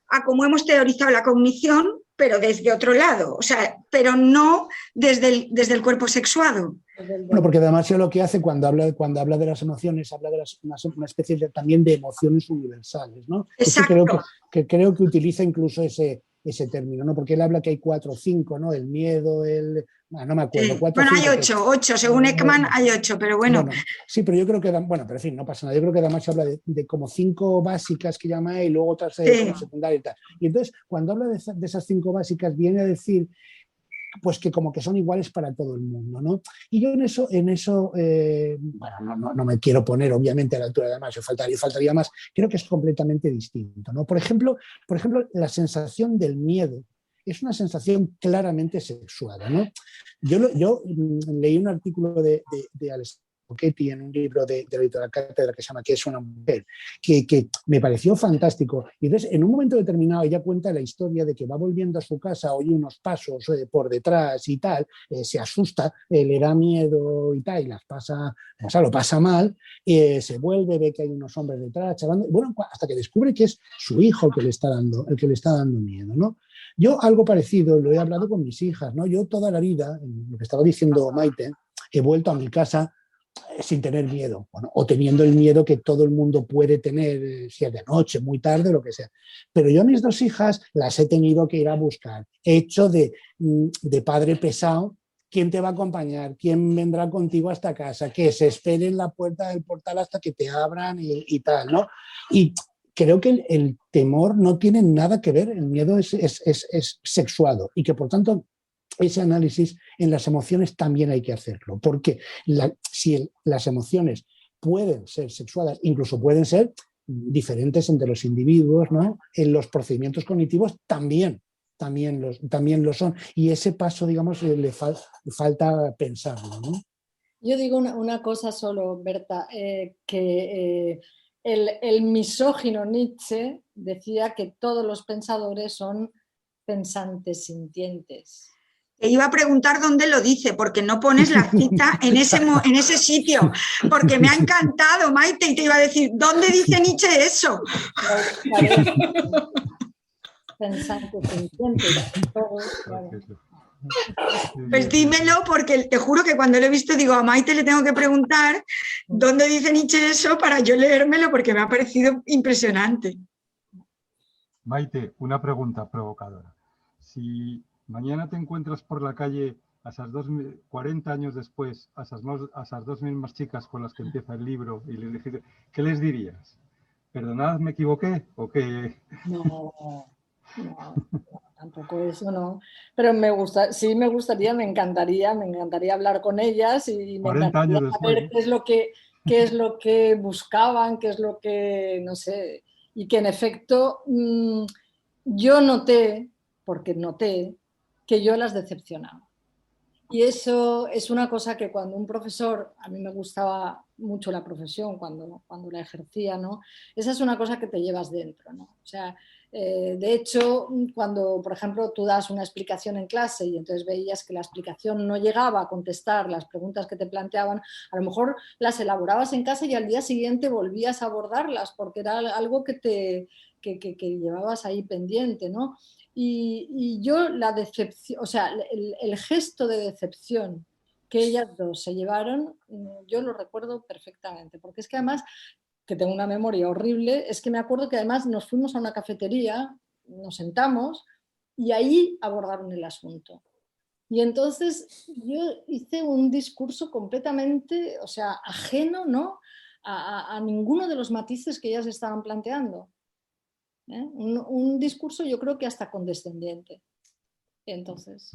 a cómo hemos teorizado la cognición, pero desde otro lado. O sea, pero no desde el cuerpo sexuado. Bueno, porque Damasio lo que hace cuando habla de las emociones, habla de una especie también de emociones universales, ¿no? Exacto. Creo que utiliza incluso ese término, ¿no? Porque él habla que hay 4 o 5, ¿no? El miedo, no me acuerdo. Sí. Bueno, hay 8, según Ekman hay 8, pero bueno. Sí, pero yo creo que, pero en fin, no pasa nada. Yo creo que Damasio habla de como 5 básicas que llama él y luego otras como secundarias y tal. Y entonces, cuando habla de esas 5 básicas, viene a decir pues que como que son iguales para todo el mundo, ¿no? Y yo en eso no me quiero poner obviamente a la altura de Damasio, faltaría más, creo que es completamente distinto, ¿no? Por ejemplo, la sensación del miedo es una sensación claramente sexuada, ¿no? Yo leí un artículo de Alessandra Bocchetti en un libro de la editorial Cátedra que se llama ¿Qué es una mujer?, que me pareció fantástico. Y entonces, en un momento determinado, ella cuenta la historia de que va volviendo a su casa, oye unos pasos por detrás y tal, se asusta, le da miedo y tal, y lo pasa mal, se vuelve, ve que hay unos hombres detrás, chavando, bueno, hasta que descubre que es su hijo el que le está dando miedo, ¿no? Yo algo parecido lo he hablado con mis hijas, ¿no? Yo toda la vida, lo que estaba diciendo Maite, he vuelto a mi casa sin tener miedo, o teniendo el miedo que todo el mundo puede tener, si es de noche, muy tarde, lo que sea. Pero yo a mis 2 hijas las he tenido que ir a buscar, hecho de padre pesado. ¿Quién te va a acompañar? ¿Quién vendrá contigo hasta casa? Que se espere en la puerta del portal hasta que te abran y tal, ¿no? Y creo que el temor no tiene nada que ver, el miedo es sexuado y que por tanto ese análisis en las emociones también hay que hacerlo, porque si las emociones pueden ser sexuadas, incluso pueden ser diferentes entre los individuos, ¿no? En los procedimientos cognitivos también lo son. Y ese paso, digamos, le falta pensarlo, ¿no? Yo digo una cosa solo, Berta, que el misógino Nietzsche decía que todos los pensadores son pensantes sintientes. Te iba a preguntar dónde lo dice, porque no pones la cita en ese sitio, porque me ha encantado, Maite, y te iba a decir, ¿dónde dice Nietzsche eso? Pensantes sintientes. Pues dímelo, porque te juro que cuando lo he visto digo, a Maite le tengo que preguntar dónde dice Nietzsche eso para yo leérmelo, porque me ha parecido impresionante. Maite, una pregunta provocadora. Si mañana te encuentras por la calle a esas 40 años después, a esas 2 mismas chicas con las que empieza el libro, y les dijiste, ¿qué les dirías? ¿Perdonad, me equivoqué? ¿O qué? No, tampoco eso no. Pero me encantaría hablar con ellas y me encantaría saber qué es lo que buscaban, qué es lo que, no sé, y que en efecto yo noté que yo las decepcionaba. Y eso es una cosa que cuando un profesor, a mí me gustaba mucho la profesión cuando la ejercía, ¿no? Esa es una cosa que te llevas dentro, ¿no? O sea, De hecho, cuando, por ejemplo, tú das una explicación en clase y entonces veías que la explicación no llegaba a contestar las preguntas que te planteaban, a lo mejor las elaborabas en casa y al día siguiente volvías a abordarlas porque era algo que llevabas ahí pendiente, ¿no? Y yo la decepción, o sea, el gesto de decepción que ellas dos se llevaron, yo lo recuerdo perfectamente, porque es que además, que tengo una memoria horrible, es que me acuerdo que además nos fuimos a una cafetería, nos sentamos y ahí abordaron el asunto. Y entonces yo hice un discurso completamente, o sea, ajeno, ¿no?, a ninguno de los matices que ellas estaban planteando. Un discurso yo creo que hasta condescendiente. Entonces...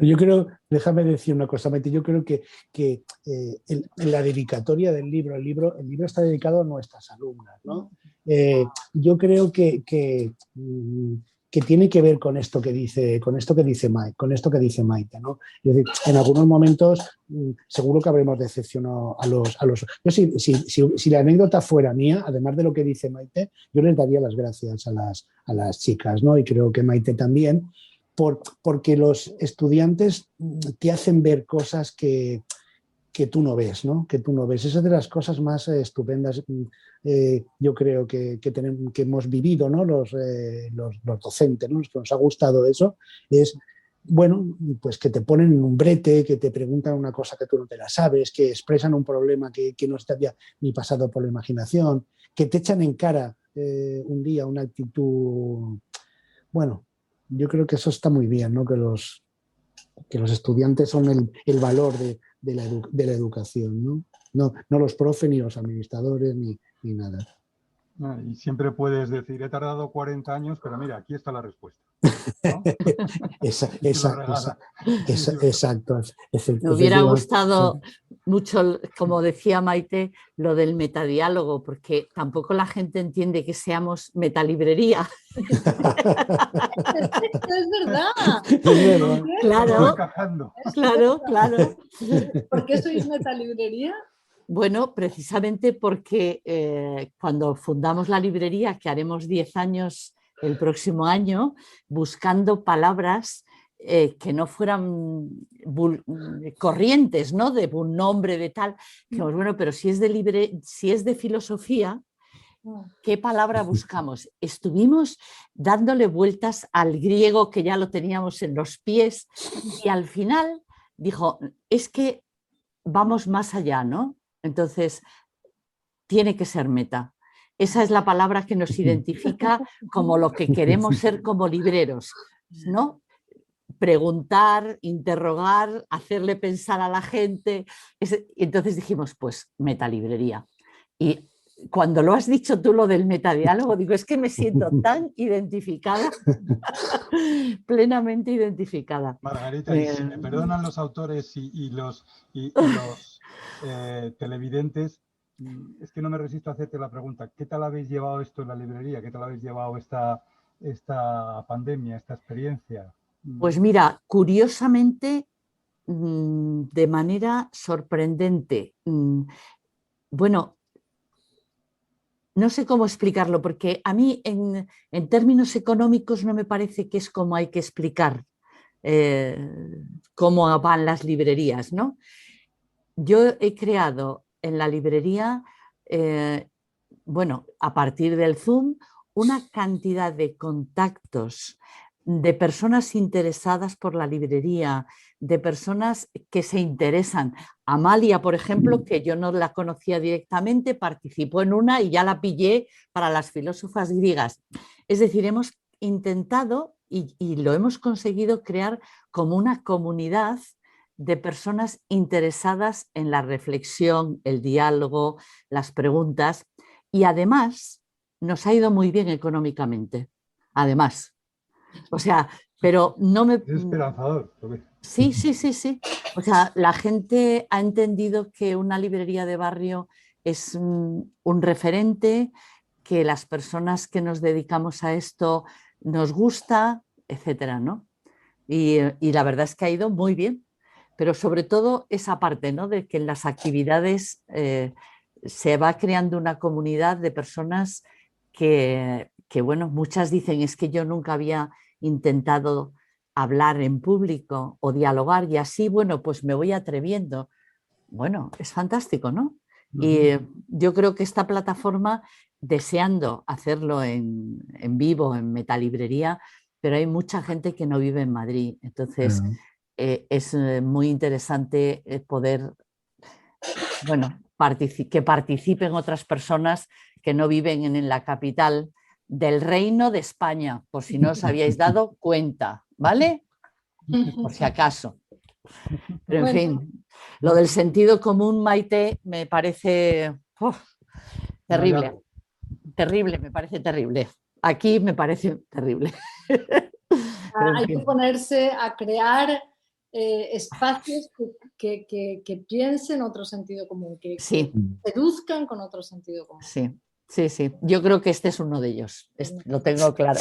Yo creo, déjame decir una cosa, Maite, yo creo que en la dedicatoria del libro, el libro está dedicado a nuestras alumnas, ¿no? Yo creo que tiene que ver con esto que dice Maite, ¿no? Es decir, en algunos momentos seguro que habremos decepcionado a los. Yo si la anécdota fuera mía, además de lo que dice Maite, yo les daría las gracias a las chicas, ¿no? Y creo que Maite también. Porque los estudiantes te hacen ver cosas que tú no ves, ¿no? Que tú no ves. Esa es de las cosas más estupendas, yo creo que hemos vivido, ¿no? Los docentes, ¿no? Los que nos ha gustado eso, es, bueno, pues que te ponen en un brete, que te preguntan una cosa que tú no te la sabes, que expresan un problema que no está ya ni pasado por la imaginación, que te echan en cara un día una actitud, bueno. Yo creo que eso está muy bien, ¿no? Que los estudiantes son el valor de la educación, ¿no? No los profes, ni los administradores, ni nada. Y siempre puedes decir, he tardado 40 años, pero mira, aquí está la respuesta, ¿no? Exacto. Me hubiera gustado mucho, como decía Maite, lo del metadiálogo, porque tampoco la gente entiende que seamos metalibrería. Es verdad. Claro. ¿Por qué sois metalibrería? Bueno, precisamente porque cuando fundamos la librería, que haremos 10 años el próximo año, buscando palabras que no fueran corrientes, ¿no? De un nombre, de tal, dijimos, bueno, pero si es de filosofía, ¿qué palabra buscamos? Estuvimos dándole vueltas al griego, que ya lo teníamos en los pies, y al final dijo, es que vamos más allá, ¿no? Entonces, tiene que ser meta. Esa es la palabra que nos identifica como lo que queremos ser como libreros, ¿no? Preguntar, interrogar, hacerle pensar a la gente. Entonces dijimos, pues, metalibrería. Y cuando lo has dicho tú, lo del metadiálogo, digo, es que me siento tan identificada, plenamente identificada. Margarita, y si me perdonan los autores y los televidentes, es que no me resisto a hacerte la pregunta, ¿qué tal habéis llevado esto en la librería? ¿Qué tal habéis llevado esta pandemia, esta experiencia? Pues mira, curiosamente, de manera sorprendente. Bueno, no sé cómo explicarlo, porque a mí en términos económicos no me parece que es como hay que explicar cómo van las librerías, ¿no? Yo he creado en la librería, bueno, a partir del Zoom, una cantidad de contactos de personas interesadas por la librería, de personas que se interesan. Amalia, por ejemplo, que yo no la conocía directamente, participó en una y ya la pillé para las filósofas griegas. Es decir, hemos intentado y lo hemos conseguido crear como una comunidad de personas interesadas en la reflexión, el diálogo, las preguntas, y además nos ha ido muy bien económicamente. Además, o sea, pero no me... Es esperanzador. Sí. O sea, la gente ha entendido que una librería de barrio es un referente, que las personas que nos dedicamos a esto nos gusta, etcétera, ¿no? Y la verdad es que ha ido muy bien. Pero sobre todo esa parte, ¿no? De que en las actividades se va creando una comunidad de personas que que bueno, muchas dicen es que yo nunca había intentado hablar en público o dialogar y así, bueno, pues me voy atreviendo. Bueno, es fantástico, ¿no? Y yo creo que esta plataforma, deseando hacerlo en vivo, en Metalibrería, pero hay mucha gente que no vive en Madrid. Entonces, es muy interesante poder, bueno, que participen otras personas que no viven en la capital del Reino de España, por si no os habíais dado cuenta, ¿vale? Por si acaso. Pero en fin, lo del sentido común, Maite, me parece terrible, terrible, me parece terrible. Aquí me parece terrible. Hay que ponerse a crear espacios que piensen otro sentido común, que seduzcan con otro sentido común. Sí. Sí, sí, yo creo que este es uno de ellos, lo tengo claro.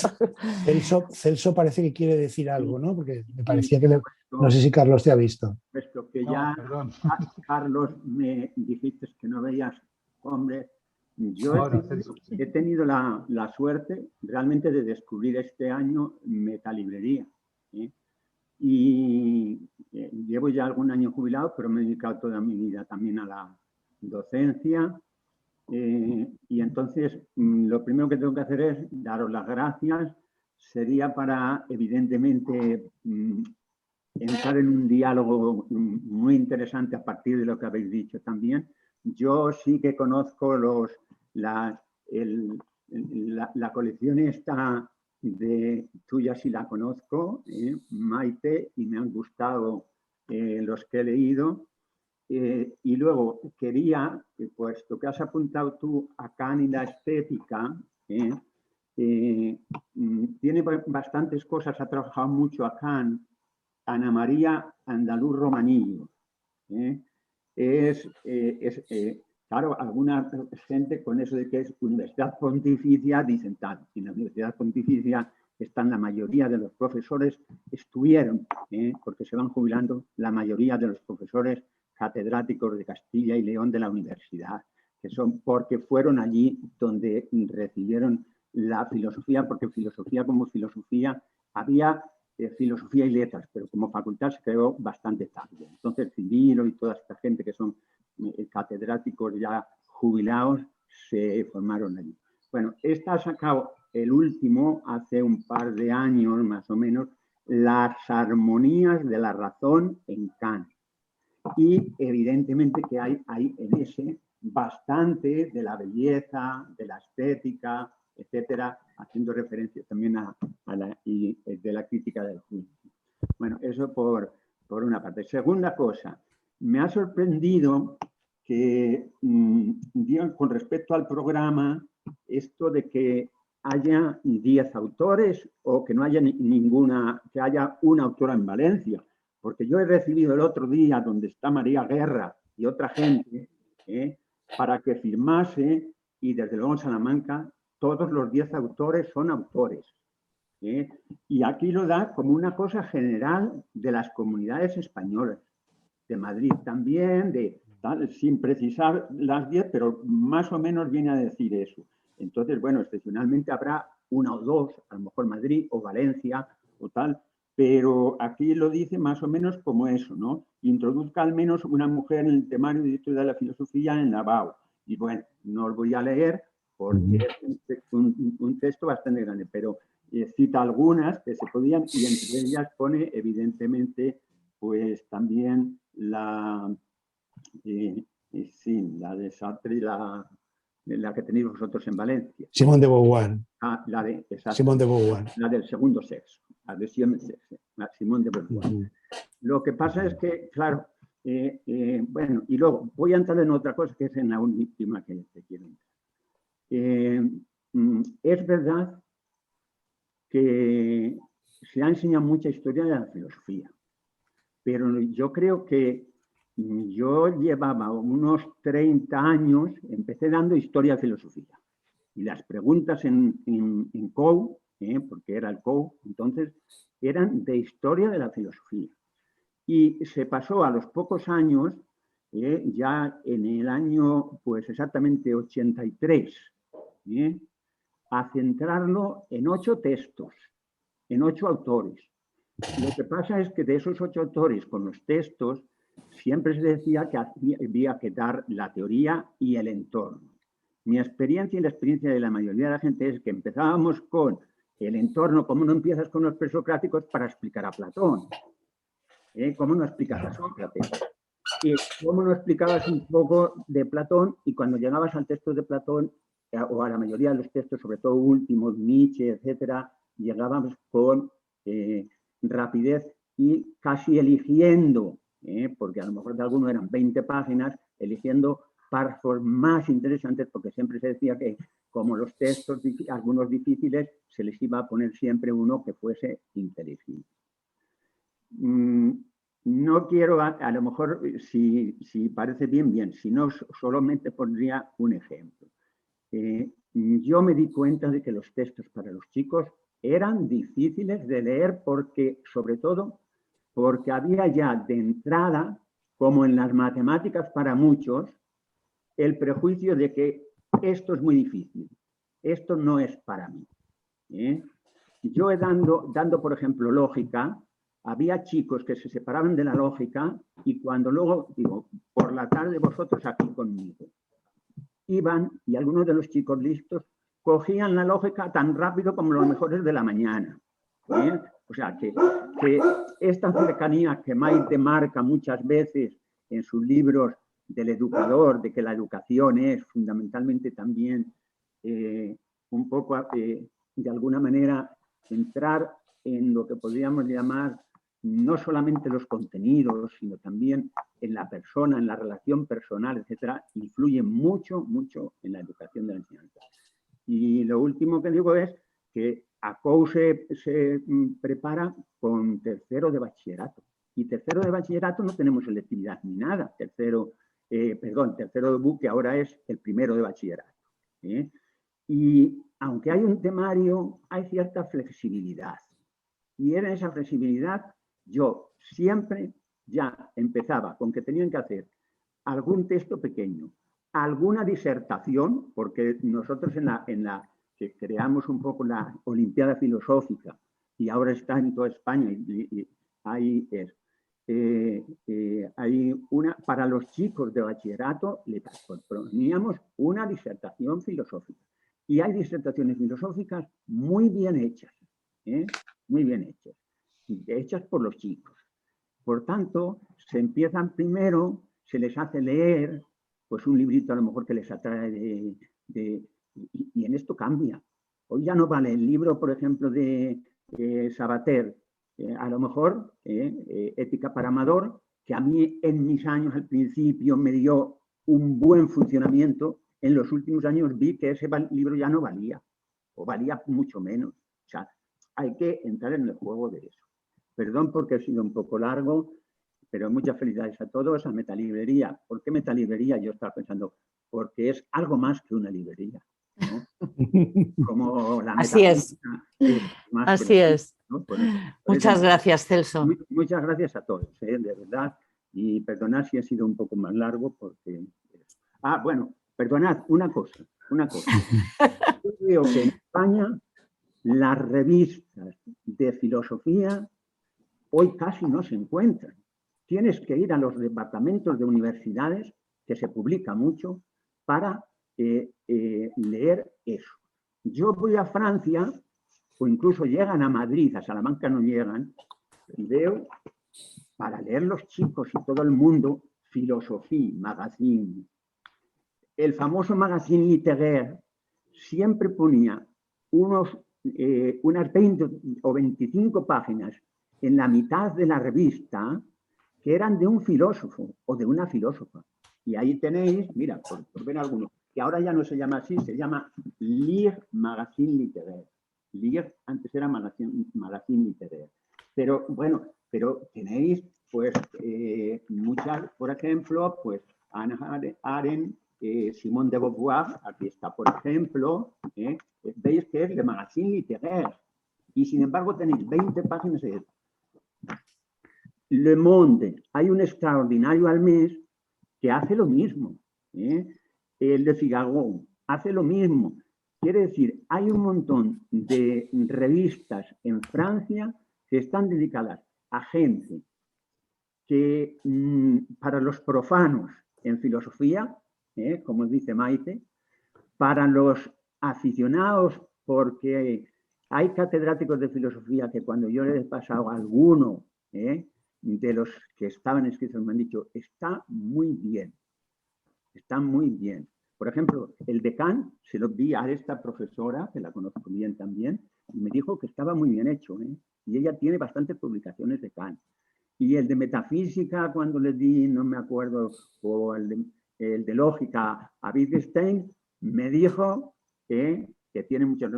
Celso parece que quiere decir algo, ¿no? Porque me parecía que no sé si Carlos te ha visto. Puesto que ya, Carlos, me dijiste que no veías hombres, yo he tenido la suerte realmente de descubrir este año Metalibrería, ¿eh? Y llevo ya algún año jubilado, pero me he dedicado toda mi vida también a la docencia. Y entonces lo primero que tengo que hacer es daros las gracias. Sería para, evidentemente, entrar en un diálogo muy interesante a partir de lo que habéis dicho también. Yo sí que conozco la colección esta tuya, sí la conozco, Maite, y me han gustado los que he leído. Y luego quería, puesto que has apuntado tú a Kant y la estética, tiene bastantes cosas, ha trabajado mucho a Kant, Ana María Andaluz Romanillo. Claro, alguna gente con eso de que es Universidad Pontificia dicen tal, y en la Universidad Pontificia están la mayoría de los profesores, estuvieron, porque se van jubilando la mayoría de los profesores catedráticos de Castilla y León de la universidad, que son porque fueron allí donde recibieron la filosofía, porque filosofía como filosofía, había filosofía y letras, pero como facultad se creó bastante tarde. Entonces Cirilo y toda esta gente que son catedráticos ya jubilados se formaron allí. Bueno, esta ha sacado el último, hace un par de años más o menos, Las armonías de la razón en Kant. Y evidentemente que hay en ese bastante de la belleza, de la estética, etcétera, haciendo referencia también de la crítica del juicio. Bueno, eso por una parte. Segunda cosa, me ha sorprendido que, con respecto al programa, esto de que haya 10 autores o que no haya que haya una autora en Valencia. Porque yo he recibido el otro día, donde está María Guerra y otra gente, para que firmase, y desde luego en Salamanca todos los 10 autores son autores. Y aquí lo da como una cosa general de las comunidades españolas, de Madrid también, sin precisar las 10, pero más o menos viene a decir eso. Entonces, bueno, excepcionalmente habrá una o dos, a lo mejor Madrid o Valencia o tal, pero aquí lo dice más o menos como eso, ¿no? Introduzca al menos una mujer en el temario de historia de la filosofía en la BAU. Y bueno, no os voy a leer porque es un texto bastante grande, pero cita algunas que se podían, y entre ellas pone evidentemente pues también la de Sartre y la que tenéis vosotros en Valencia. Simone de Beauvoir. Simone de Beauvoir. La del segundo sexo, la de Simone de Beauvoir. Lo que pasa es que, claro, bueno, y luego voy a entrar en otra cosa que es en la última que quiero entrar. Es verdad que se ha enseñado mucha historia de la filosofía, pero yo creo que yo llevaba unos 30 años, empecé dando historia de filosofía. Y las preguntas en COU, porque era el COU, entonces, eran de historia de la filosofía. Y se pasó a los pocos años, ya en el año, pues exactamente 83, a centrarlo en 8 textos, en 8 autores. Lo que pasa es que de esos 8 autores con los textos siempre se decía que había que dar la teoría y el entorno. Mi experiencia y la experiencia de la mayoría de la gente es que empezábamos con el entorno. ¿Cómo no empiezas con los presocráticos para explicar a Platón? ¿Cómo no explicas a Sócrates? ¿Y cómo no explicabas un poco de Platón? Y cuando llegabas al texto de Platón, o a la mayoría de los textos, sobre todo últimos, Nietzsche, etcétera, llegábamos con rapidez y casi eligiendo, porque a lo mejor de alguno eran 20 páginas, eligiendo párrafos más interesantes, porque siempre se decía que como los textos, algunos difíciles, se les iba a poner siempre uno que fuese inteligible. No quiero, a lo mejor, si parece bien, bien, si no, solamente pondría un ejemplo. Yo me di cuenta de que los textos para los chicos eran difíciles de leer porque, sobre todo, porque había ya de entrada, como en las matemáticas para muchos, el prejuicio de que esto es muy difícil, esto no es para mí. Yo dando, por ejemplo, lógica, había chicos que se separaban de la lógica y cuando luego, digo, por la tarde vosotros aquí conmigo, iban y algunos de los chicos listos cogían la lógica tan rápido como los mejores de la mañana. O sea, que esta cercanía que Maite marca muchas veces en sus libros del educador, de que la educación es fundamentalmente también un poco, de alguna manera, entrar en lo que podríamos llamar no solamente los contenidos, sino también en la persona, en la relación personal, etcétera, influye mucho, mucho en la educación de la enseñanza. Y lo último que digo es que ACOU se prepara con tercero de bachillerato. Y tercero de bachillerato no tenemos selectividad ni nada. Tercero de BUC, que ahora es el primero de bachillerato. Y aunque hay un temario, hay cierta flexibilidad. Y en esa flexibilidad yo siempre ya empezaba con que tenían que hacer algún texto pequeño, alguna disertación, porque nosotros en la que creamos un poco la Olimpiada Filosófica, y ahora está en toda España, y ahí es. Hay una, para los chicos de bachillerato, le proponíamos una disertación filosófica. Y hay disertaciones filosóficas muy bien hechas, muy bien hechas por los chicos. Por tanto, se empiezan primero, se les hace leer, pues un librito a lo mejor que les atrae y en esto cambia. Hoy ya no vale el libro, por ejemplo, de Sabater, a lo mejor Ética para Amador, que a mí en mis años al principio me dio un buen funcionamiento. En los últimos años vi que ese libro ya no valía, o valía mucho menos. O sea, hay que entrar en el juego de eso. Perdón porque he sido un poco largo, pero muchas felicidades a todos. A Metalibrería. ¿Por qué Metalibrería? Yo estaba pensando, porque es algo más que una librería, ¿no? Como la Así es. Así es. ¿No? Muchas gracias, Celso. Muchas gracias a todos, de verdad. Y perdonad si ha sido un poco más largo porque... bueno, perdonad, una cosa. Yo creo que en España las revistas de filosofía hoy casi no se encuentran. Tienes que ir a los departamentos de universidades, que se publica mucho, para leer eso. Yo voy a Francia, o incluso llegan a Madrid, a Salamanca no llegan, y veo, para leer los chicos y todo el mundo, Philosophie, Magazine. El famoso Magazine Littéraire siempre ponía unas 20 o 25 páginas en la mitad de la revista que eran de un filósofo o de una filósofa. Y ahí tenéis, mira, por ver alguno, que ahora ya no se llama así, se llama Lire Magazine Littéraire. Lire antes era Magazine Littéraire. Pero bueno, pero tenéis pues muchas, por ejemplo, pues Hannah Arendt, Simone de Beauvoir, aquí está, por ejemplo, veis que es de Magazine Littéraire. Y sin embargo tenéis 20 páginas de Le Monde. Hay un extraordinario al mes que hace lo mismo. El de Figaro hace lo mismo. Quiere decir, hay un montón de revistas en Francia que están dedicadas a gente que para los profanos en filosofía, como dice Maite, para los aficionados, porque hay catedráticos de filosofía que cuando yo les he pasado a alguno de los que estaban escritos me han dicho, está muy bien, está muy bien. Por ejemplo, el de Kant se lo vi a esta profesora, que la conozco bien también, y me dijo que estaba muy bien hecho, y ella tiene bastantes publicaciones de Kant. Y el de metafísica, cuando le di, no me acuerdo, o el de lógica a Wittgenstein, me dijo que tiene mucho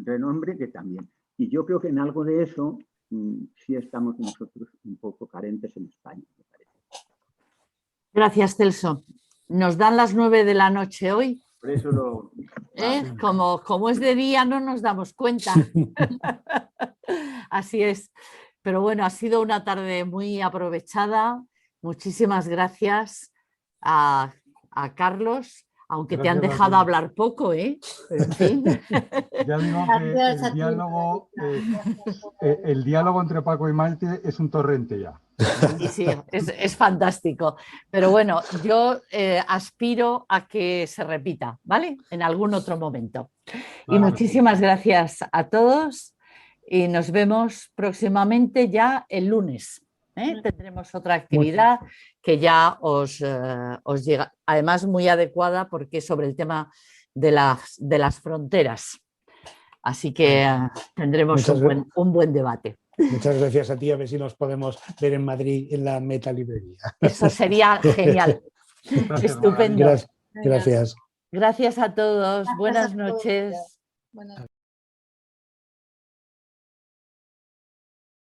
renombre, que también. Y yo creo que en algo de eso sí estamos nosotros un poco carentes en España, me parece. Gracias, Celso. Nos dan las 9 de la noche hoy. Por eso lo... Como es de día no nos damos cuenta. Así es. Pero bueno, ha sido una tarde muy aprovechada. Muchísimas gracias a Carlos, aunque gracias, te han dejado hablar poco, ¿eh? Pero en fin. Ya digo que el diálogo entre Paco y Maite es un torrente ya. Y sí, es fantástico. Pero bueno, yo aspiro a que se repita, ¿vale? En algún otro momento. Y muchísimas gracias a todos y nos vemos próximamente ya el lunes. Tendremos otra actividad que ya os llega, además muy adecuada porque es sobre el tema de las fronteras. Así que tendremos un buen debate. Muchas gracias a ti, a ver si nos podemos ver en Madrid en la Metalibrería. Eso sería genial. Estupendo. Gracias. Gracias a todos. Buenas noches. Buenas.